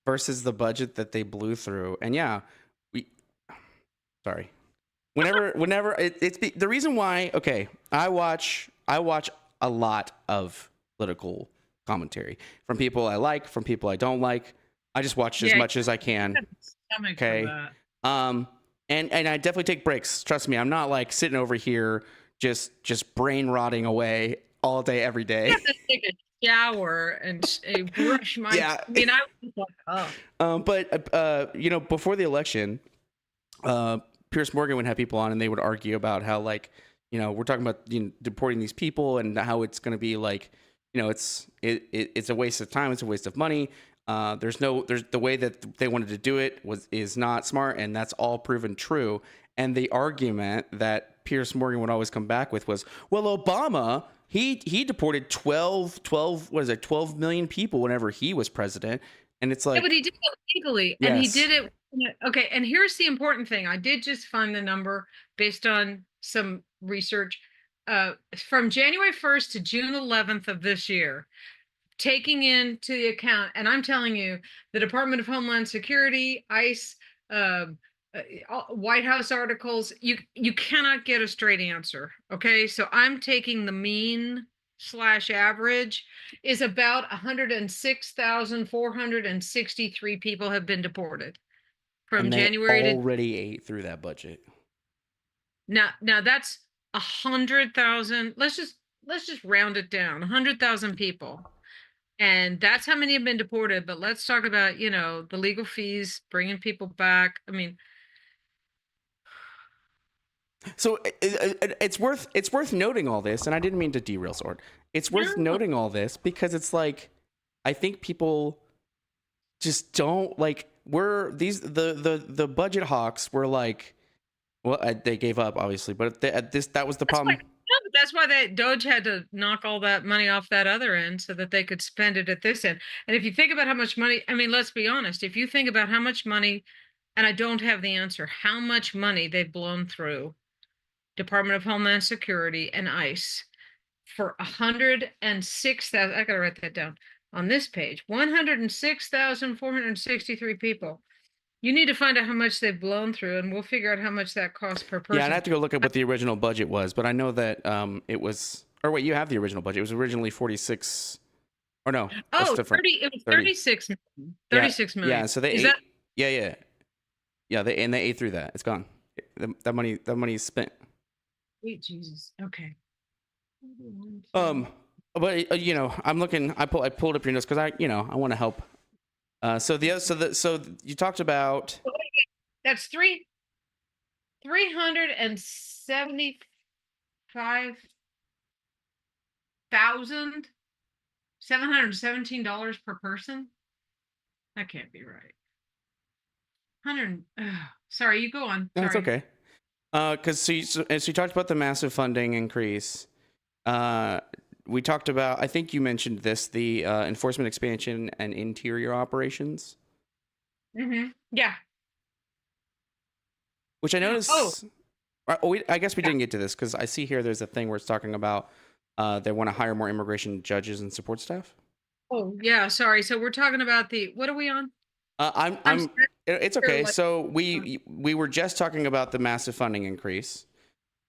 versus the budget that they blew through. And yeah, sorry. Whenever it's the reason why, okay, I watch a lot of political commentary from people I like, from people I don't like. I just watch as much as I can. Okay. And I definitely take breaks. Trust me, I'm not like sitting over here just brain rotting away all day every day. I have to take a shower and brush my. Yeah. I mean, I was like, oh. But before the election, Pierce Morgan would have people on, and they would argue about how, like, we're talking about deporting these people and how it's going to be like, it's a waste of time, it's a waste of money. There's the way that they wanted to do it is not smart, and that's all proven true. And the argument that Pierce Morgan would always come back with was, well, Obama, he deported 12 million people whenever he was president. And it's like, Yeah, but he did it legally, and he did it. Okay, and here's the important thing. I did just find the number based on some research. From January 1st to June 11th of this year, taking into the account, and I'm telling you, the Department of Homeland Security, ICE, White House articles, you cannot get a straight answer. Okay, so I'm taking the mean / average is about 106,463 people have been deported from January to already ate through that budget. now. That's 100,000. Let's just round it down. 100,000 people. And that's how many have been deported. But let's talk about, the legal fees, bringing people back. I mean, so it's worth noting all this, and I didn't mean to derail Sword. It's worth noting all this because it's like, I think people just don't like. The budget hawks were like, well, they gave up obviously, but that was the problem. But that's why Doge had to knock all that money off that other end so that they could spend it at this end. And if you think about how much money, I mean, let's be honest, if you think about how much money, and I don't have the answer, how much money they've blown through Department of Homeland Security and ICE for 106,000, I gotta write that down on this page, 106,463 people. You need to find out how much they've blown through, and we'll figure out how much that costs per person. Yeah, I'd have to go look at what the original budget was, but I know that it was. Or wait, you have the original budget. It was originally 46. Or no, that's different. 30, it was 36 million. 36 million. Yeah, so they ate. Yeah. They ate through that. It's gone. That money is spent. Sweet Jesus. Okay. But I'm looking. I pulled up your notes because I want to help. So you talked about. That's 375,717 per person. That can't be right. 100. Sorry, you go on. No, it's okay. Because you talked about the massive funding increase. We talked about, I think you mentioned this, the enforcement expansion and interior operations. Mm-hmm. Yeah. Which I noticed. I guess we Yeah. didn't get to this because I see here there's a thing where it's talking about they want to hire more immigration judges and support staff. Oh, yeah, sorry. So we're talking about what are we on? I'm I'm. It's sure, okay. like, So uh, we were just talking about the massive funding increase,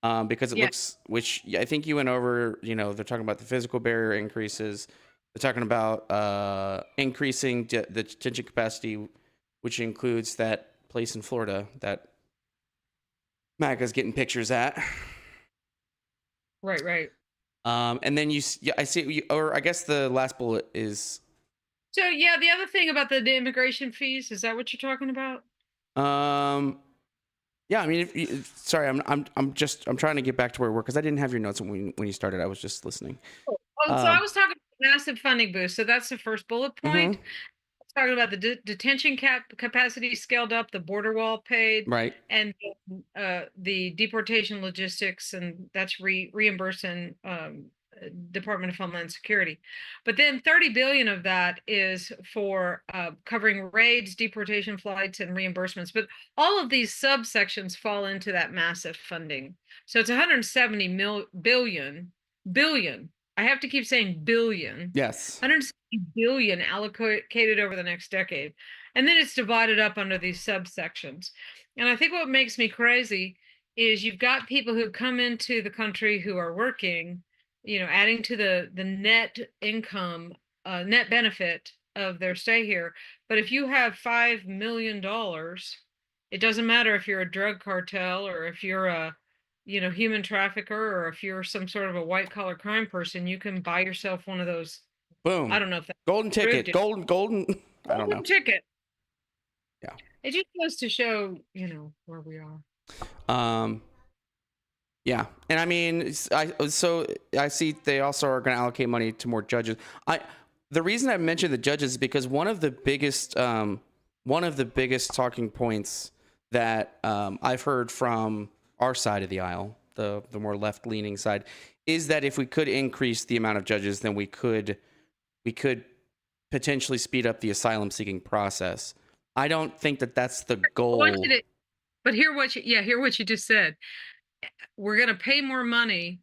because it yeah, looks, which I think you went over. They're talking about the physical barrier increases. They're talking about increasing the detention capacity, which includes that place in Florida that MAGA's getting pictures at. right. And then I see, or I guess the last bullet is, So yeah, the other thing about the immigration fees, is that what you're talking about? um, yeah. I mean, sorry, I'm trying to get back to where we were because I didn't have your notes when you started. I was just listening. So I Um, was talking about massive funding boost. So that's the first bullet point. mhm, Talking about the detention capacity scaled up, the border wall paid, right. and the deportation logistics, and that's reimbursing Department of Homeland Security. But then 30 billion of that is for covering raids, deportation flights, and reimbursements. But all of these subsections fall into that massive funding. So it's 170 billion. I have to keep saying billion. Yes. 160 billion allocated over the next decade. And then it's divided up under these subsections. And I think what makes me crazy is you've got people who come into the country who are working, adding to the net income, net benefit of their stay here. But if you have $5 million, it doesn't matter if you're a drug cartel or if you're a human trafficker, or if you're some sort of a white collar crime person, you can buy yourself one of those. I Boom. don't know if that's Golden ticket. approved. Golden. I don't Golden know. ticket. Yeah. It just goes to show, where we are. Yeah, and I mean, I see they also are going to allocate money to more judges. The reason I mentioned the judges is because one of the biggest talking points that I've heard from our side of the aisle, the more left leaning side, is that if we could increase the amount of judges, then we could potentially speed up the asylum seeking process. I don't think that that's the goal. But hear what you just said. We're going to pay more money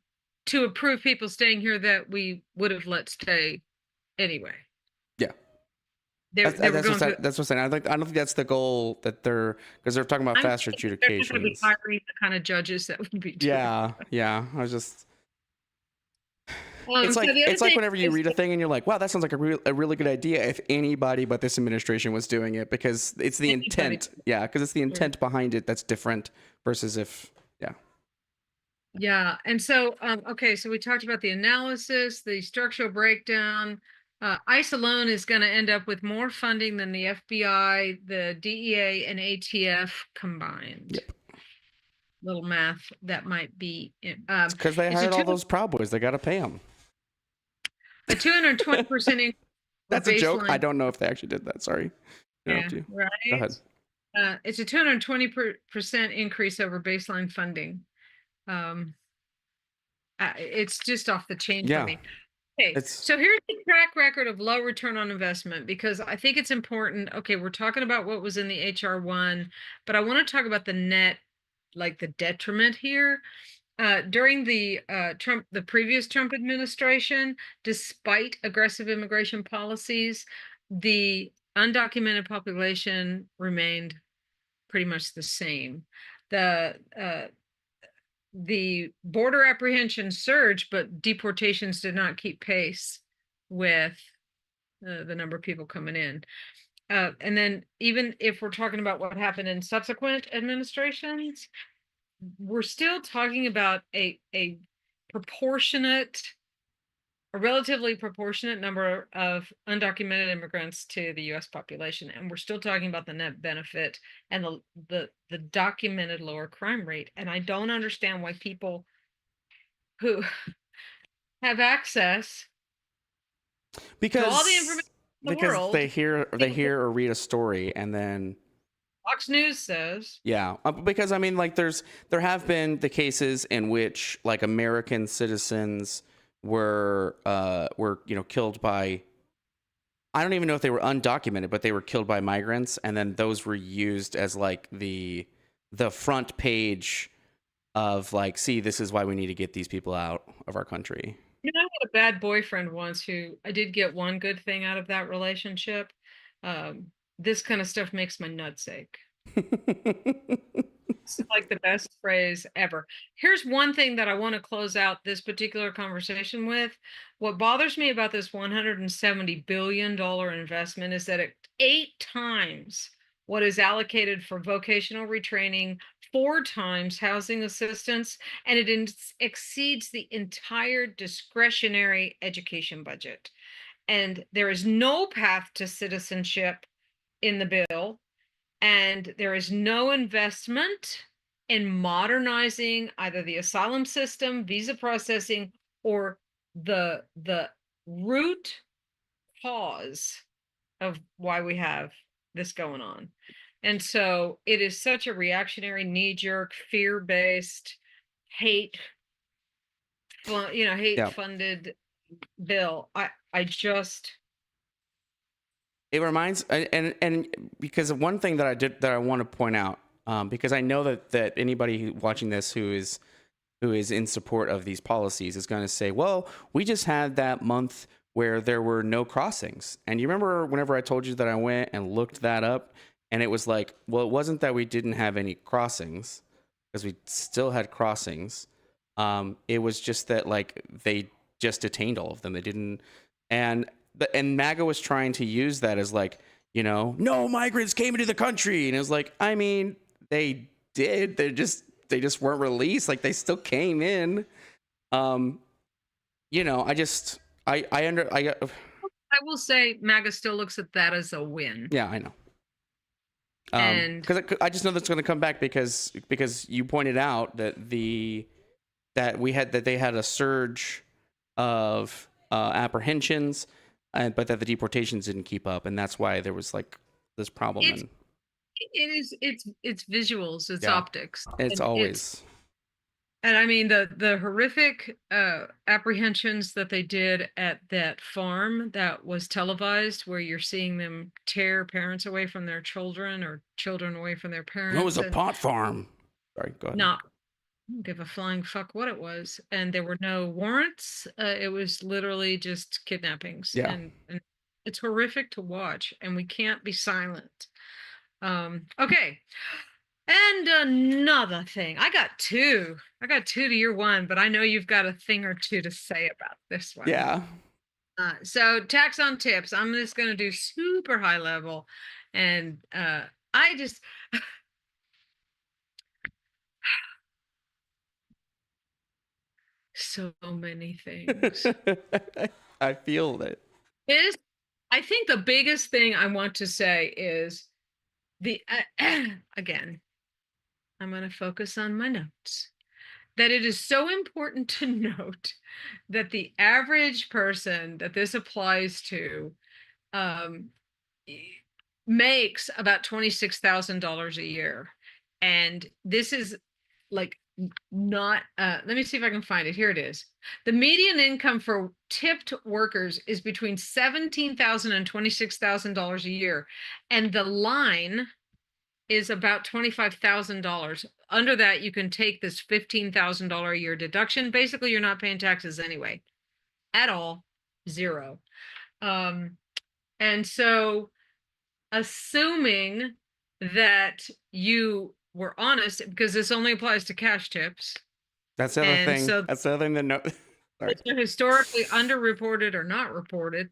to approve people staying here that we would have let stay anyway. Yeah. That's what I'm saying. I don't think that's the goal that because they're talking about faster adjudications. They're going to be hiring the kind of judges that would be doing yeah. I was just. So it's like whenever you read a thing and you're like, wow, that sounds like a really good idea if anybody but this administration was doing it, because it's the intent. Yeah, because it's the intent behind it that's different versus if. Yeah. And so, okay, so we talked about the analysis, the structural breakdown. ICE alone is going to end up with more funding than the FBI, the DEA, and ATF combined. Yep. Little math that might be. Because they hired all those Proud Boys. They got to pay them. A 220% increase. That's a joke. I don't know if they actually did that. Sorry. Yeah, right. Go ahead. It's a 220% increase over baseline funding. It's just off the chain for me. Okay, so here's the track record of low return on investment, because I think it's important. Okay, we're talking about what was in the HR1, but I want to talk about the net, like the detriment here. During the previous Trump administration, despite aggressive immigration policies, the undocumented population remained pretty much the same. The border apprehension surged, but deportations did not keep pace with the number of people coming in. And then even if we're talking about what happened in subsequent administrations, we're still talking about a relatively proportionate number of undocumented immigrants to the US population. And we're still talking about the net benefit and the documented lower crime rate. And I don't understand why people who have access to all the information in the world, they hear or read a story and then Fox News says. Yeah, because I mean, like there have been the cases in which like American citizens were killed by, I don't even know if they were undocumented, but they were killed by migrants, and then those were used as like the front page of like, see, this is why we need to get these people out of our country. You know, I had a bad boyfriend once who I did get one good thing out of that relationship. This kind of stuff makes my nuts ache. It's like the best phrase ever. Here's one thing that I want to close out this particular conversation with. What bothers me about this $170 billion investment is that it 8 times what is allocated for vocational retraining, 4 times housing assistance, and it exceeds the entire discretionary education budget. And there is no path to citizenship in the bill, and there is no investment in modernizing either the asylum system, visa processing, or the root cause of why we have this going on. And so it is such a reactionary, knee-jerk, fear-based, hate Yeah. funded bill. I just It reminds, and because one thing that I want to point out, because I know that anybody watching this who is in support of these policies is going to say, well, we just had that month where there were no crossings. And you remember whenever I told you that I went and looked that up, and it was like, well, it wasn't that we didn't have any crossings, because we still had crossings. It was just that like they just detained all of them. They didn't, and MAGA was trying to use that as like, no migrants came into the country, and it was like, I mean, they did. They just weren't released. Like they still came in. I will say MAGA still looks at that as a win. Yeah, I know. And because I just know that's going to come back because you pointed out that they had a surge of apprehensions, but that the deportations didn't keep up, and that's why there was like this problem. It's visuals, it's optics. It's always. And I mean the horrific apprehensions that they did at that farm that was televised, where you're seeing them tear parents away from their children or children away from their parents. It was a pot farm. Sorry, go ahead. I don't give a flying fuck what it was, and there were no warrants. It was literally just kidnappings. Yeah. And it's horrific to watch, and we can't be silent. Okay. And another thing, I got two to your one, but I know you've got a thing or two to say about this one. Yeah. So tax on tips, I'm just going to do super high level. And I just, so many things. I feel it. I think the biggest thing I want to say is again, I'm going to focus on my notes, that it is so important to note that the average person that this applies to makes about $26,000 a year. And this is like not, let me see if I can find it. Here it is. The median income for tipped workers is between $17,000 and $26,000 a year. And the line is about $25,000. Under that, you can take this $15,000 a year deduction. Basically, you're not paying taxes anyway, at all, zero. And so, assuming that you were honest, because this only applies to cash tips. That's the other thing. So that's the other thing to note. Historically underreported or not reported,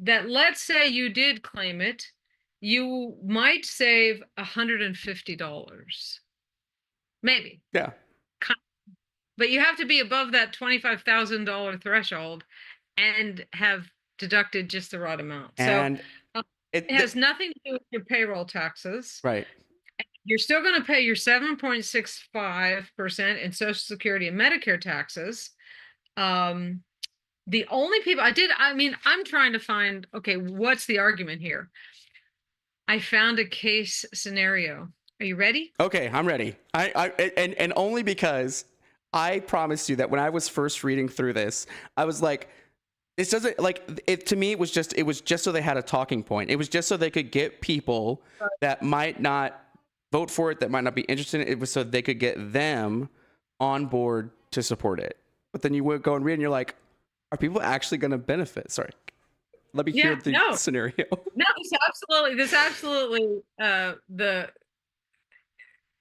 that let's say you did claim it, you might save $150, maybe. Yeah. But you have to be above that $25,000 threshold and have deducted just the right amount. And so it has nothing to do with your payroll taxes. Right. You're still going to pay your 7.65% in Social Security and Medicare taxes. The only people I'm trying to find, okay, what's the argument here? I found a case scenario. Are you ready? Okay, I'm ready. And only because I promised you that when I was first reading through this, I was like, this doesn't, like, it to me, it was just so they had a talking point. It was just so they could get people that might not vote for it, that might not be interested in it. It was so they could get them on board to support it. But then you would go and read and you're like, are people actually going to benefit? Sorry. Let me hear the scenario. No, this absolutely,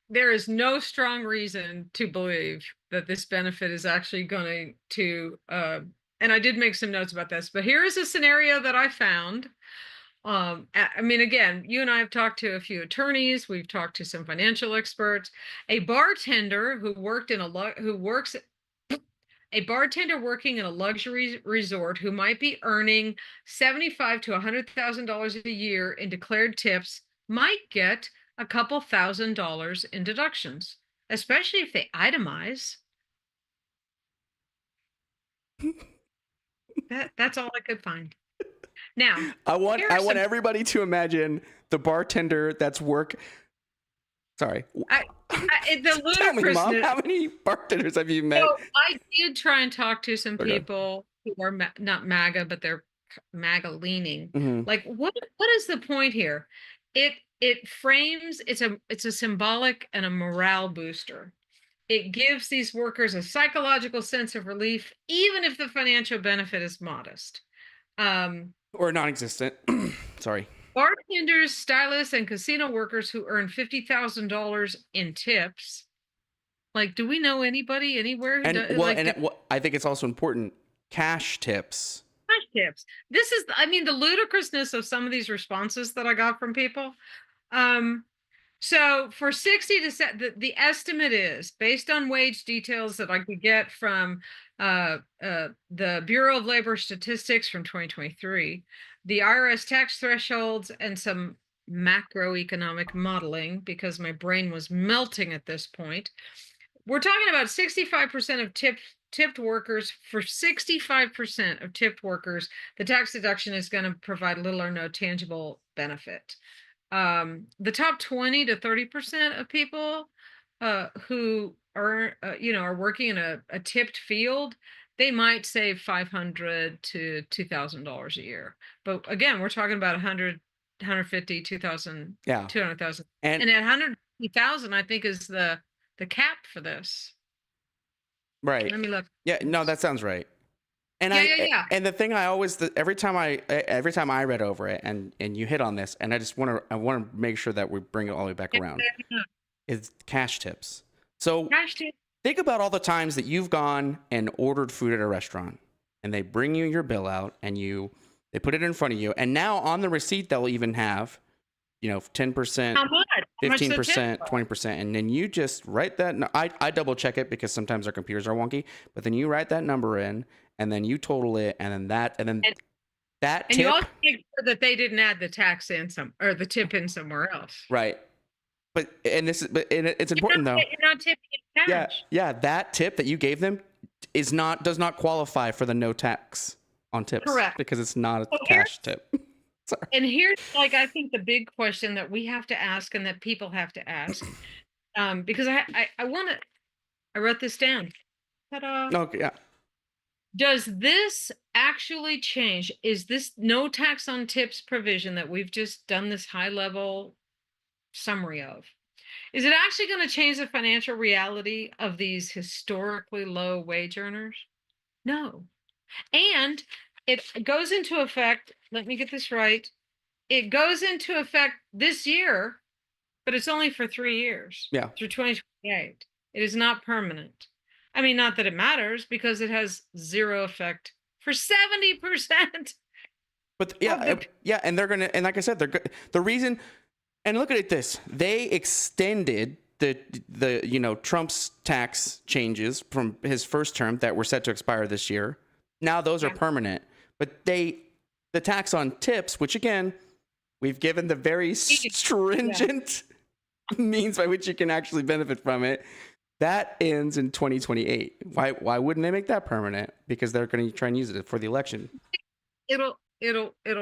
there is no strong reason to believe that this benefit is actually going to, and I did make some notes about this, but here is a scenario that I found. I mean, again, you and I have talked to a few attorneys. We've talked to some financial experts. A bartender who works a bartender working in a luxury resort who might be earning $75,000 to $100,000 a year in declared tips might get a couple $1,000s in deductions, especially if they itemize. That's all I could find. Now, I want everybody to imagine the bartender that's Sorry. The Tell me, Mom, how many bartenders have you met? So I did try and talk to some people who are not MAGA, but they're MAGA leaning. Mm-hmm. Like, what is the point here? It frames, it's a symbolic and a morale booster. It gives these workers a psychological sense of relief, even if the financial benefit is modest. Or non-existent. Sorry. Bartenders, stylists, and casino workers who earn $50,000 in tips. Like, do we know anybody anywhere who does? I think it's also important. Cash tips. Cash tips. This is, I mean, the ludicrousness of some of these responses that I got from people. So for 60 to the estimate is based on wage details that I could get from the Bureau of Labor Statistics from 2023, the IRS tax thresholds, and some macroeconomic modeling, because my brain was melting at this point. We're talking about 65% of tipped workers. For 65% of tipped workers, the tax deduction is going to provide little or no tangible benefit. The top 20 to 30% of people who are working in a tipped field, they might save $500 to $2,000 a year. But again, we're talking about 100, 150, 2,000, 200,000. And at 150,000, I think is the cap for this. Right. Let me look. Yeah, no, that sounds right. And and the thing I always, every time I read over it, and you hit on this, and I want to make sure that we bring it all the way back around, is cash tips. So think about all the times that you've gone and ordered food at a restaurant, and they bring you your bill out, and they put it in front of you, and now on the receipt they'll even have, 10%, 15%, 20%, and then you just write that. I double check it because sometimes our computers are wonky, but then you write that number in, and then you total it, and then that tip. You also make sure that they didn't add the tax in or the tip in somewhere else. Right. It's important though. You're not tipping in cash. Yeah. That tip that you gave them does not qualify for the no tax on tips. Correct. Because it's not a cash tip. Sorry. And here's I think the big question that we have to ask and that people have to ask, because I wrote this down. Ta-da. Okay. Yeah. Does this actually change? Is this no tax on tips provision that we've just done this high level summary of? Is it actually going to change the financial reality of these historically low wage earners? No. And it goes into effect, let me get this right. It goes into effect this year, but it's only for 3 years. Yeah. Through 2028. It is not permanent. I mean, not that it matters, because it has zero effect for 70%. But and they're gonna, and like I said, the reason, and look at this, they extended the Trump's tax changes from his first term that were set to expire this year. Now those are permanent, but the tax on tips, which again, we've given the very stringent means by which you can actually benefit from it. That ends in 2028. Why wouldn't they make that permanent? Because they're going to try and use it for the election. It'll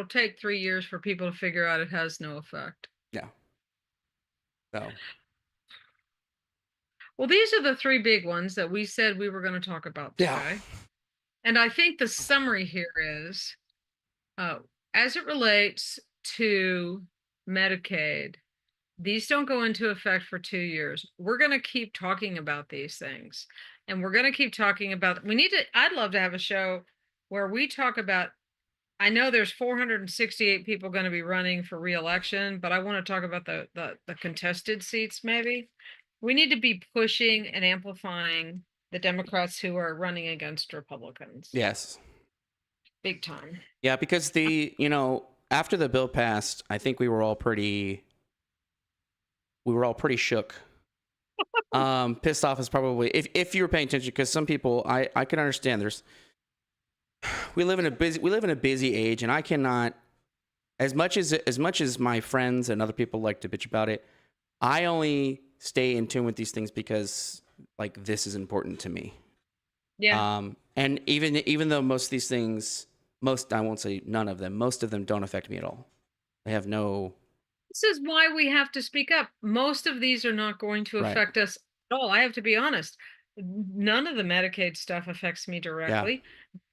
take 3 years for people to figure out it has no effect. Yeah. So. Well, these are the 3 big ones that we said we were going to talk about today. Yeah. And I think the summary here is, as it relates to Medicaid, these don't go into effect for 2 years. We're going to keep talking about these things. And we're going to keep talking about, I'd love to have a show where we talk about, I know there's 468 people going to be running for reelection, but I want to talk about the contested seats maybe. We need to be pushing and amplifying the Democrats who are running against Republicans. Yes. Big time. Yeah, because after the bill passed, I think we were all pretty shook. Pissed off is probably, if you were paying attention, because some people, I can understand. We live in a busy age, and I cannot, as much as my friends and other people like to bitch about it, I only stay in tune with these things because like this is important to me. Yeah. And even though most of these things, I won't say none of them, most of them don't affect me at all. They have no. This is why we have to speak up. Most of these are not going to affect us at all. I have to be honest. None of the Medicaid stuff affects me directly.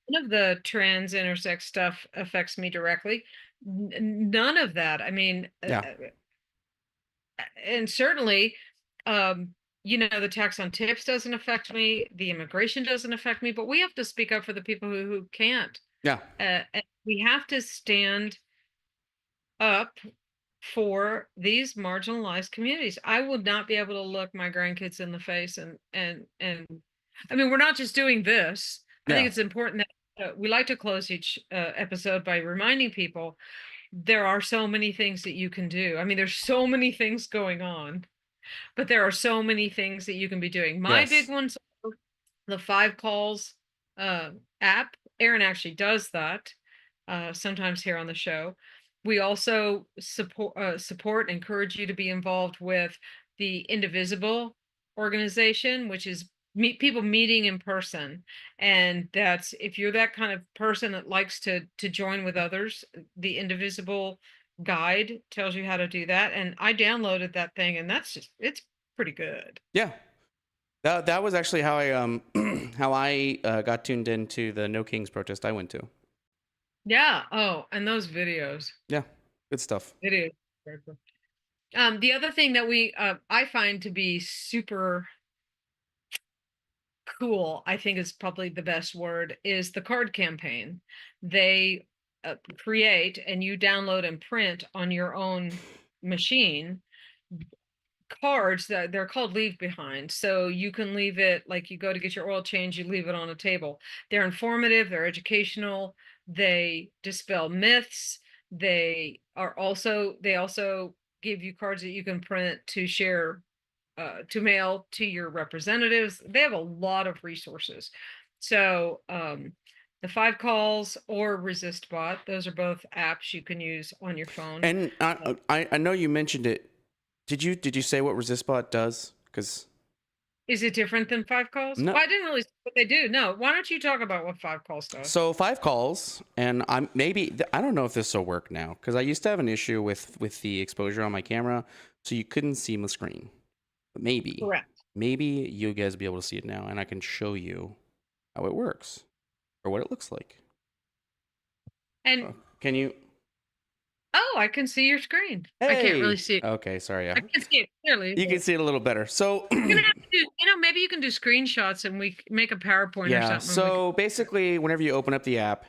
None of the trans intersex stuff affects me directly. None of that. I mean, and certainly, the tax on tips doesn't affect me. The immigration doesn't affect me, but we have to speak up for the people who can't. Yeah. And we have to stand up for these marginalized communities. I would not be able to look my grandkids in the face and I mean, we're not just doing this. I think it's important that we like to close each episode by reminding people there are so many things that you can do. I mean, there's so many things going on, but there are so many things that you can be doing. My big ones are the 5 calls app. Aaron actually does that sometimes here on the show. We also support, encourage you to be involved with the Indivisible organization, which is people meeting in person. And that's, if you're that kind of person that likes to join with others, the Indivisible guide tells you how to do that. And I downloaded that thing, and it's pretty good. Yeah. That was actually how I got tuned into the No Kings protest I went to. Yeah. Oh, and those videos. Yeah, good stuff. It is. The other thing that I find to be super cool, I think is probably the best word, is the card campaign. They create and you download and print on your own machine cards that they're called leave behind. So you can leave it, like you go to get your oil change, you leave it on a table. They're informative, they're educational, they dispel myths. They also give you cards that you can print to share, to mail to your representatives. They have a lot of resources. So the 5 calls or ResistBot, those are both apps you can use on your phone. And I know you mentioned it. Did you say what ResistBot does? Because is it different than 5 calls? No. Well, I didn't really see what they do. No. Why don't you talk about what 5 calls does? So 5 calls, and I don't know if this will work now, because I used to have an issue with the exposure on my camera, so you couldn't see my screen. But maybe you guys will be able to see it now, and I can show you how it works or what it looks like. And can you? Oh, I can see your screen. Hey! I can't really see it. Okay, sorry. Yeah. I can see it clearly. You can see it a little better. So you're gonna have to do, maybe you can do screenshots and we make a PowerPoint or something. So basically, whenever you open up the app,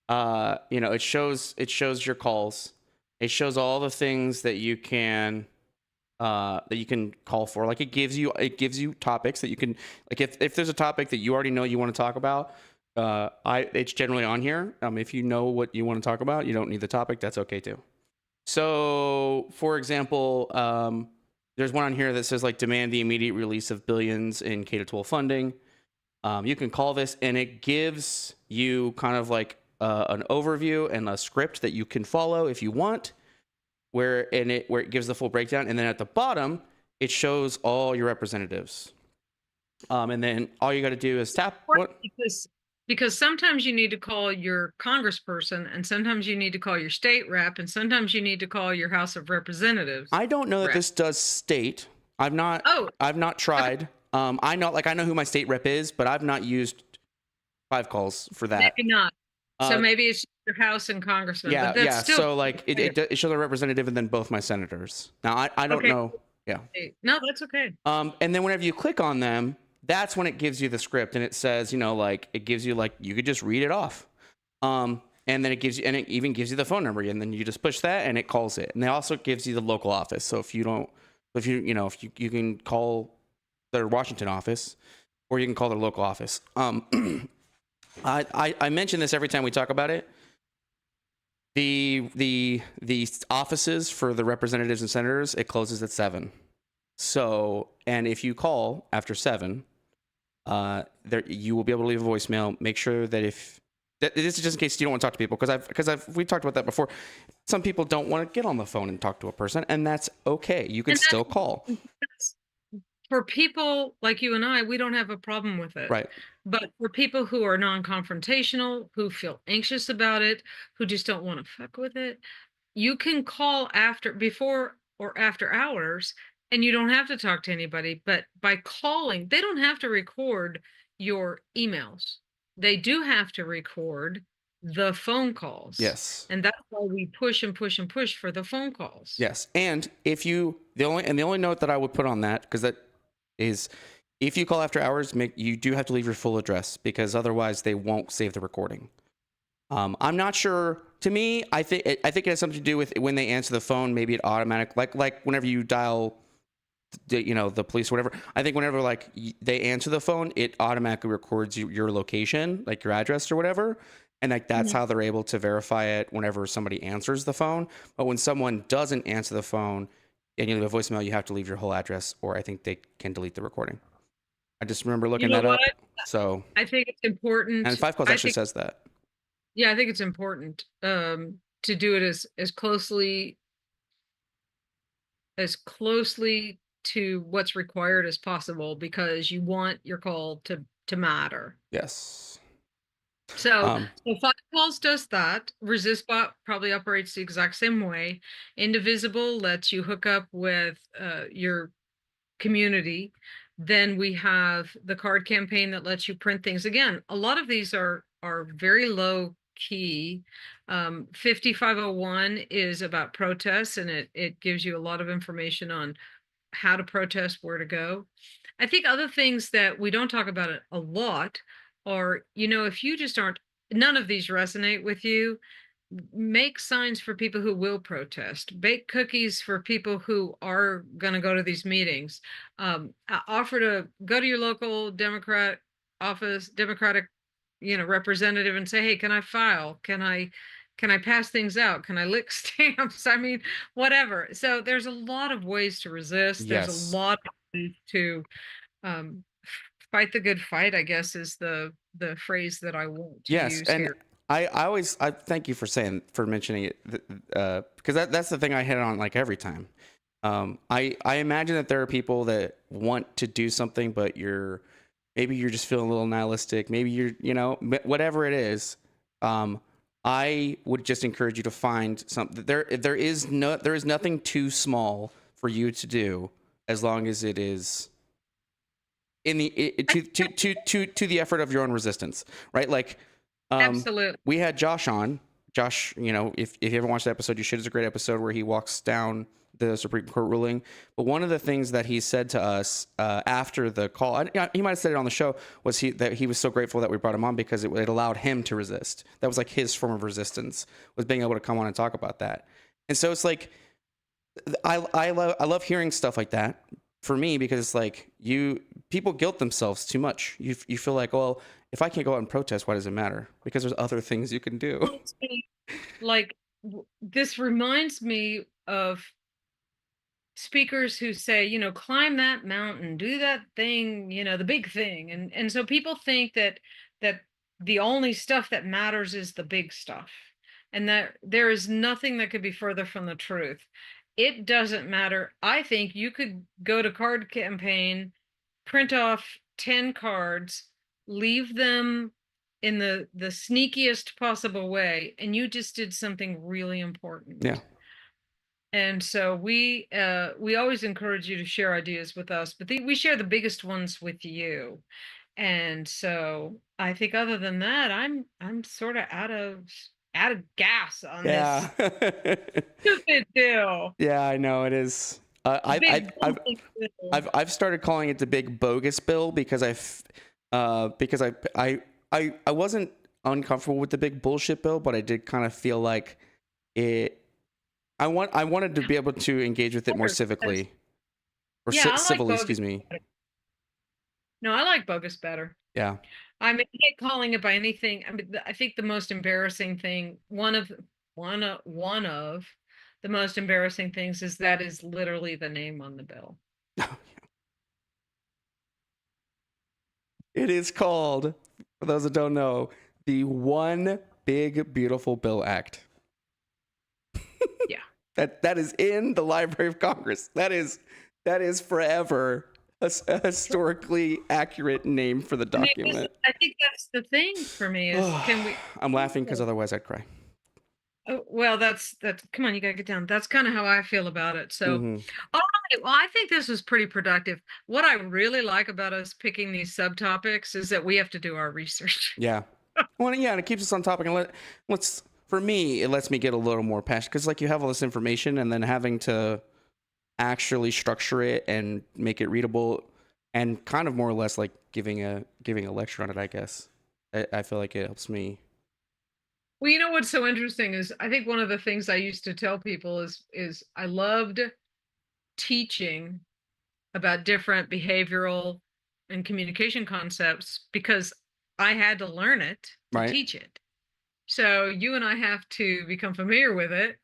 it shows your calls. It shows all the things that you can call for. Like it gives you topics that you can, like if there's a topic that you already know you want to talk about, it's generally on here. If you know what you want to talk about, you don't need the topic. That's okay too. So, for example, there's one on here that says like demand the immediate release of billions in K-12 funding. You can call this, and it gives you kind of like an overview and a script that you can follow if you want, where it gives the full breakdown, and then at the bottom it shows all your representatives. And then all you got to do is tap what. Because sometimes you need to call your congressperson, and sometimes you need to call your state rep, and sometimes you need to call your House of Representatives. I don't know that this does state. I've not tried. Okay. I know who my state rep is, but I've not used 5 calls for that. Maybe not. So Uh, maybe it's your House and Congressman, but yeah, that's yeah. still So like it shows a representative and then both my senators. Now I don't okay. know. Yeah. No, that's okay. And then whenever you click on them, that's when it gives you the script and it says, like it gives you like you could just read it off. And then it gives you, and it even gives you the phone number, and then you just push that and it calls it. And it also gives you the local office. So if you don't, if you can call their Washington office, or you can call their local office. I mention this every time we talk about it. The offices for the representatives and senators, it closes at 7. So, and if you call after 7, there you will be able to leave a voicemail. Make sure that this is just in case you don't want to talk to people, because we talked about that before. Some people don't want to get on the phone and talk to a person, and that's okay. You can And still call. that's for people like you and I, we don't have a problem with it. Right. But for people who are non-confrontational, who feel anxious about it, who just don't want to fuck with it, you can call before or after hours, and you don't have to talk to anybody. But by calling, they don't have to record your emails. They do have to record the phone calls. Yes. And that's why we push and push and push for the phone calls. Yes. And the only note that I would put on that, because that is, if you call after hours, you do have to leave your full address, because otherwise they won't save the recording. I'm not sure. To me, I think it has something to do with when they answer the phone. Maybe it automatic, like whenever you dial, the police or whatever. I think whenever they answer the phone, it automatically records your location, like your address or whatever, and like that's how they're able to verify it whenever somebody answers the phone. But when someone doesn't answer the phone and you leave a voicemail, you have to leave your whole address, or I think they can delete the recording. I just remember looking that up. So I think it's important. and 5 Calls actually says that. Yeah, I think it's important to do it as closely to what's required as possible, because you want your call to matter. Yes. So 5 Calls does that. ResistBot probably operates the exact same way. Indivisible lets you hook up with your community. Then we have the card campaign that lets you print things. Again, a lot of these are very low key. 5501 is about protests, and it gives you a lot of information on how to protest, where to go. I think other things that we don't talk about a lot are, if you just aren't, none of these resonate with you, make signs for people who will protest, bake cookies for people who are going to go to these meetings, offer to go to your local Democratic representative and say, hey, can I file? Can I pass things out? Can I lick stamps? I mean, whatever. So there's a lot of ways to resist. Yes. There's a lot of ways to fight the good fight, I guess, is the phrase that I want to use and here. I thank you for mentioning it, because that's the thing I hit on like every time. I imagine that there are people that want to do something, but maybe you're just feeling a little nihilistic. Maybe you're, whatever it is. I would just encourage you to find something. There is nothing too small for you to do, as long as it is to the effort of your own resistance, right? Like, Absolutely. we had Josh on. Josh, if you haven't watched the episode, you should. It's a great episode where he walks down the Supreme Court ruling. But one of the things that he said to us after the call, he might have said it on the show, was that he was so grateful that we brought him on, because it allowed him to resist. That was like his form of resistance, was being able to come on and talk about that. And so it's like, I love hearing stuff like that, for me, because it's like people guilt themselves too much. You feel like, well, if I can't go out and protest, why does it matter? Because there's other things you can do. Like, this reminds me of speakers who say, climb that mountain, do that thing, the big thing. And so people think that the only stuff that matters is the big stuff. And that there is nothing that could be further from the truth. It doesn't matter. I think you could go to Card Campaign, print off 10 cards, leave them in the sneakiest possible way, and you just did something really important. Yeah. And so we always encourage you to share ideas with us, but we share the biggest ones with you. And so I think other than that, I'm sort of out of gas on Yeah. this stupid bill. Yeah, I know it is. Big building bill. I've started calling it the big bogus bill because because I wasn't uncomfortable with the big bullshit bill, but I did kind of feel like it. I wanted to be able to engage with it more Because- civically or Yeah, I like civilly, bogus excuse me. better. No, I like bogus better. Yeah. I mean, I hate calling it by anything. I mean, I think the most embarrassing thing, one of the most embarrassing things is that is literally the name on the bill. It is called, for those that don't know, the One Big Beautiful Bill Act. Yeah. That is in the Library of Congress. That is forever a historically accurate name for the I mean, document. I think that's the thing for me is can we I'm laughing because otherwise I'd cry. oh, well, that's come on, you gotta get down. That's kind of how I feel about it. So, Hmm. all right. Well, I think this was pretty productive. What I really like about us picking these subtopics is that we have to do our research. Yeah. Well, yeah, and it keeps us on topic. And let's for me, it lets me get a little more passionate because, like, you have all this information, and then having to actually structure it and make it readable, and kind of more or less like giving a lecture on it. I guess I feel like it helps me. Well, you know what's so interesting is I think one of the things I used to tell people is I loved teaching about different behavioral and communication concepts because I had to learn it to Right? teach it. So you and I have to become familiar with it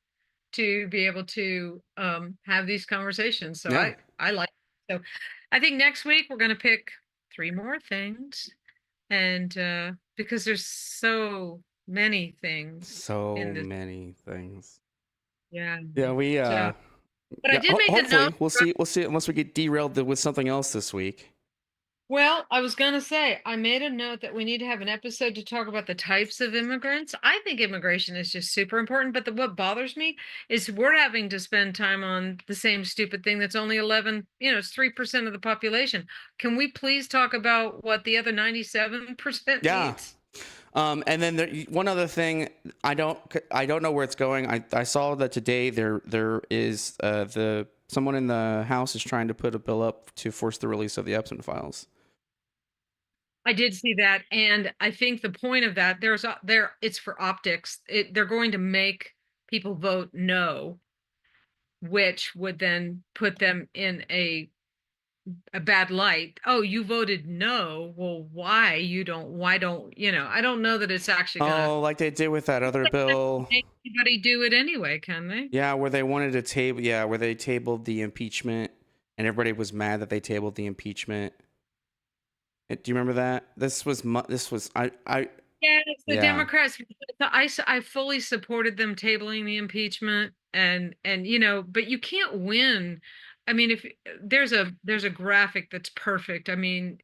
to be able to have these conversations. So Yeah. I like it. So I think next week we're going to pick 3 more things, and because there's so many things in So this. many things. Yeah. Yeah, we So, but I yeah. did make a Hopefully, note. we'll see. We'll see. Unless we get derailed with something else this week. Well, I was going to say, I made a note that we need to have an episode to talk about the types of immigrants. I think immigration is just super important, but what bothers me is we're having to spend time on the same stupid thing that's only 11, it's 3% of the population. Can we please talk about what the other 97% Yeah. needs? And then one other thing, I don't know where it's going. I saw that today there is someone in the House is trying to put a bill up to force the release of the Epson files. I did see that, and I think the point of that it's for optics. They're going to make people vote no, which would then put them in a bad light. Oh, you voted no. Well, why don't, I don't know that it's actually gonna Oh, like they did with that other bill. make anybody do it anyway, can they? Yeah, where they wanted to table. Yeah, where they tabled the impeachment, and everybody was mad that they tabled the impeachment. Do you remember that? This was I. Yeah, it's the Yeah. Democrats. I fully supported them tabling the impeachment, and but you can't win. I mean, if there's a graphic that's perfect. I mean,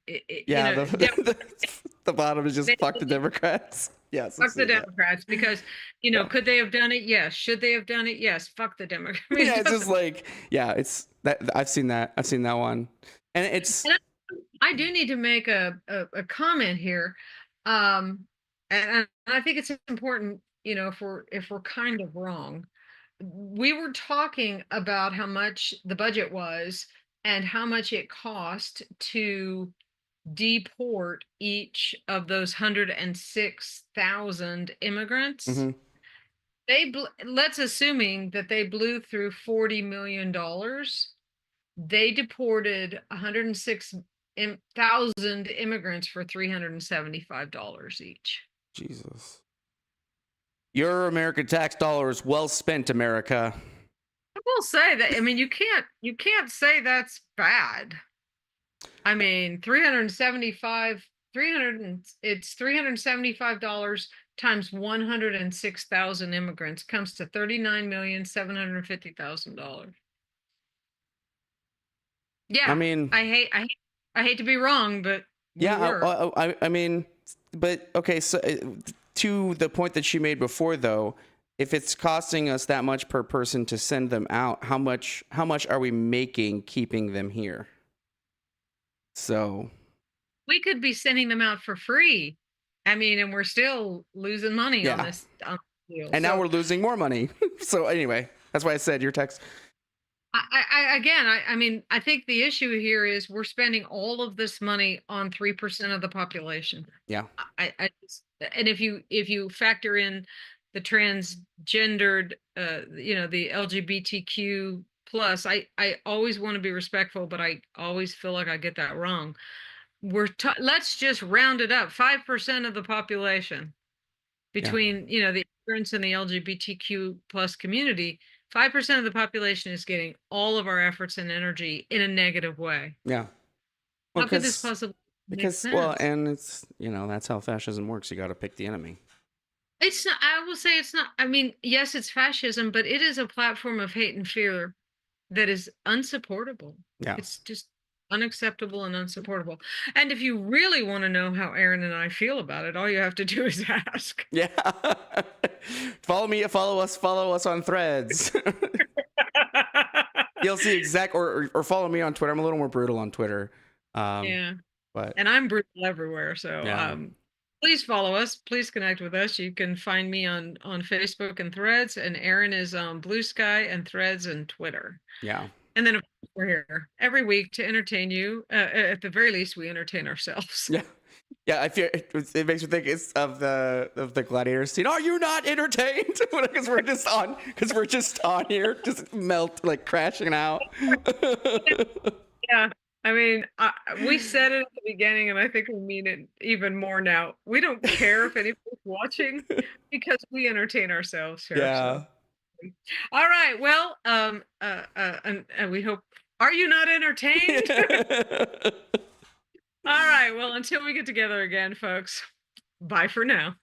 Yeah, the bottom is just they- fuck the Democrats. Yes, fuck the Democrats because Yeah. could they have done it? Yes. Should they have done it? Yes. Fuck the Democrats. I mean, Yeah, it's just like, yeah, it's that I've seen that one, and it's And I do need to make a comment here, and I think it's important. If we're kind of wrong, we were talking about how much the budget was and how much it cost to deport each of those 106,000 immigrants. mhm. Let's assuming that they blew through $40 million. They deported 106,000 immigrants for $375 each. Jesus. Your American tax dollars well spent, America. I will say that. I mean, you can't say that's bad. I mean, 375 times 106,000 immigrants comes to $39,750,000. Yeah, I mean, I hate to be wrong, but we yeah, were. I mean, but okay, so to the point that she made before, though, if it's costing us that much per person to send them out, how much are we making keeping them here? So we could be sending them out for free. I mean, and we're still losing money on Yeah. this deal. And now So we're losing more money. So anyway, that's why I said your text. I mean, I think the issue here is we're spending all of this money on 3% of the population. Yeah. And if you factor in the transgendered, the LGBTQ plus, I always want to be respectful, but I always feel like I get that wrong. Let's just round it up, 5% of the population between, the immigrants and the LGBTQ plus community. 5% of the population is getting all of our efforts and energy in a negative way. Yeah. Well, How could this possibly make well, sense? and it's, that's how fascism works. You got to pick the enemy. It's not, I will say it's not, I mean, yes, it's fascism, but it is a platform of hate and fear that is unsupportable. Yeah. It's just unacceptable and unsupportable. And if you really want to know how Aaron and I feel about it, all you have to do is ask. Yeah. Follow us on Threads. You'll see or follow me on Twitter. I'm a little more brutal on Twitter. Yeah. But And I'm brutal everywhere. So yeah. please follow us. Please connect with us. You can find me on Facebook and Threads, and Aaron is on Blue Sky and Threads and Twitter. Yeah. And then of course, we're here every week to entertain you. At the very least, we entertain ourselves. Yeah. Yeah, I feel it makes me think of the gladiator scene. Are you not entertained? Because we're just on here, just crashing out. Yeah. I mean, we said it at the beginning, and I think we mean it even more now. We don't care if anybody's watching because we entertain ourselves here. Yeah. So. All right. Well, and we hope. Are you not entertained? All right. Well, until we get together again, folks. Bye for now.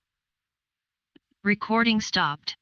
Recording stopped.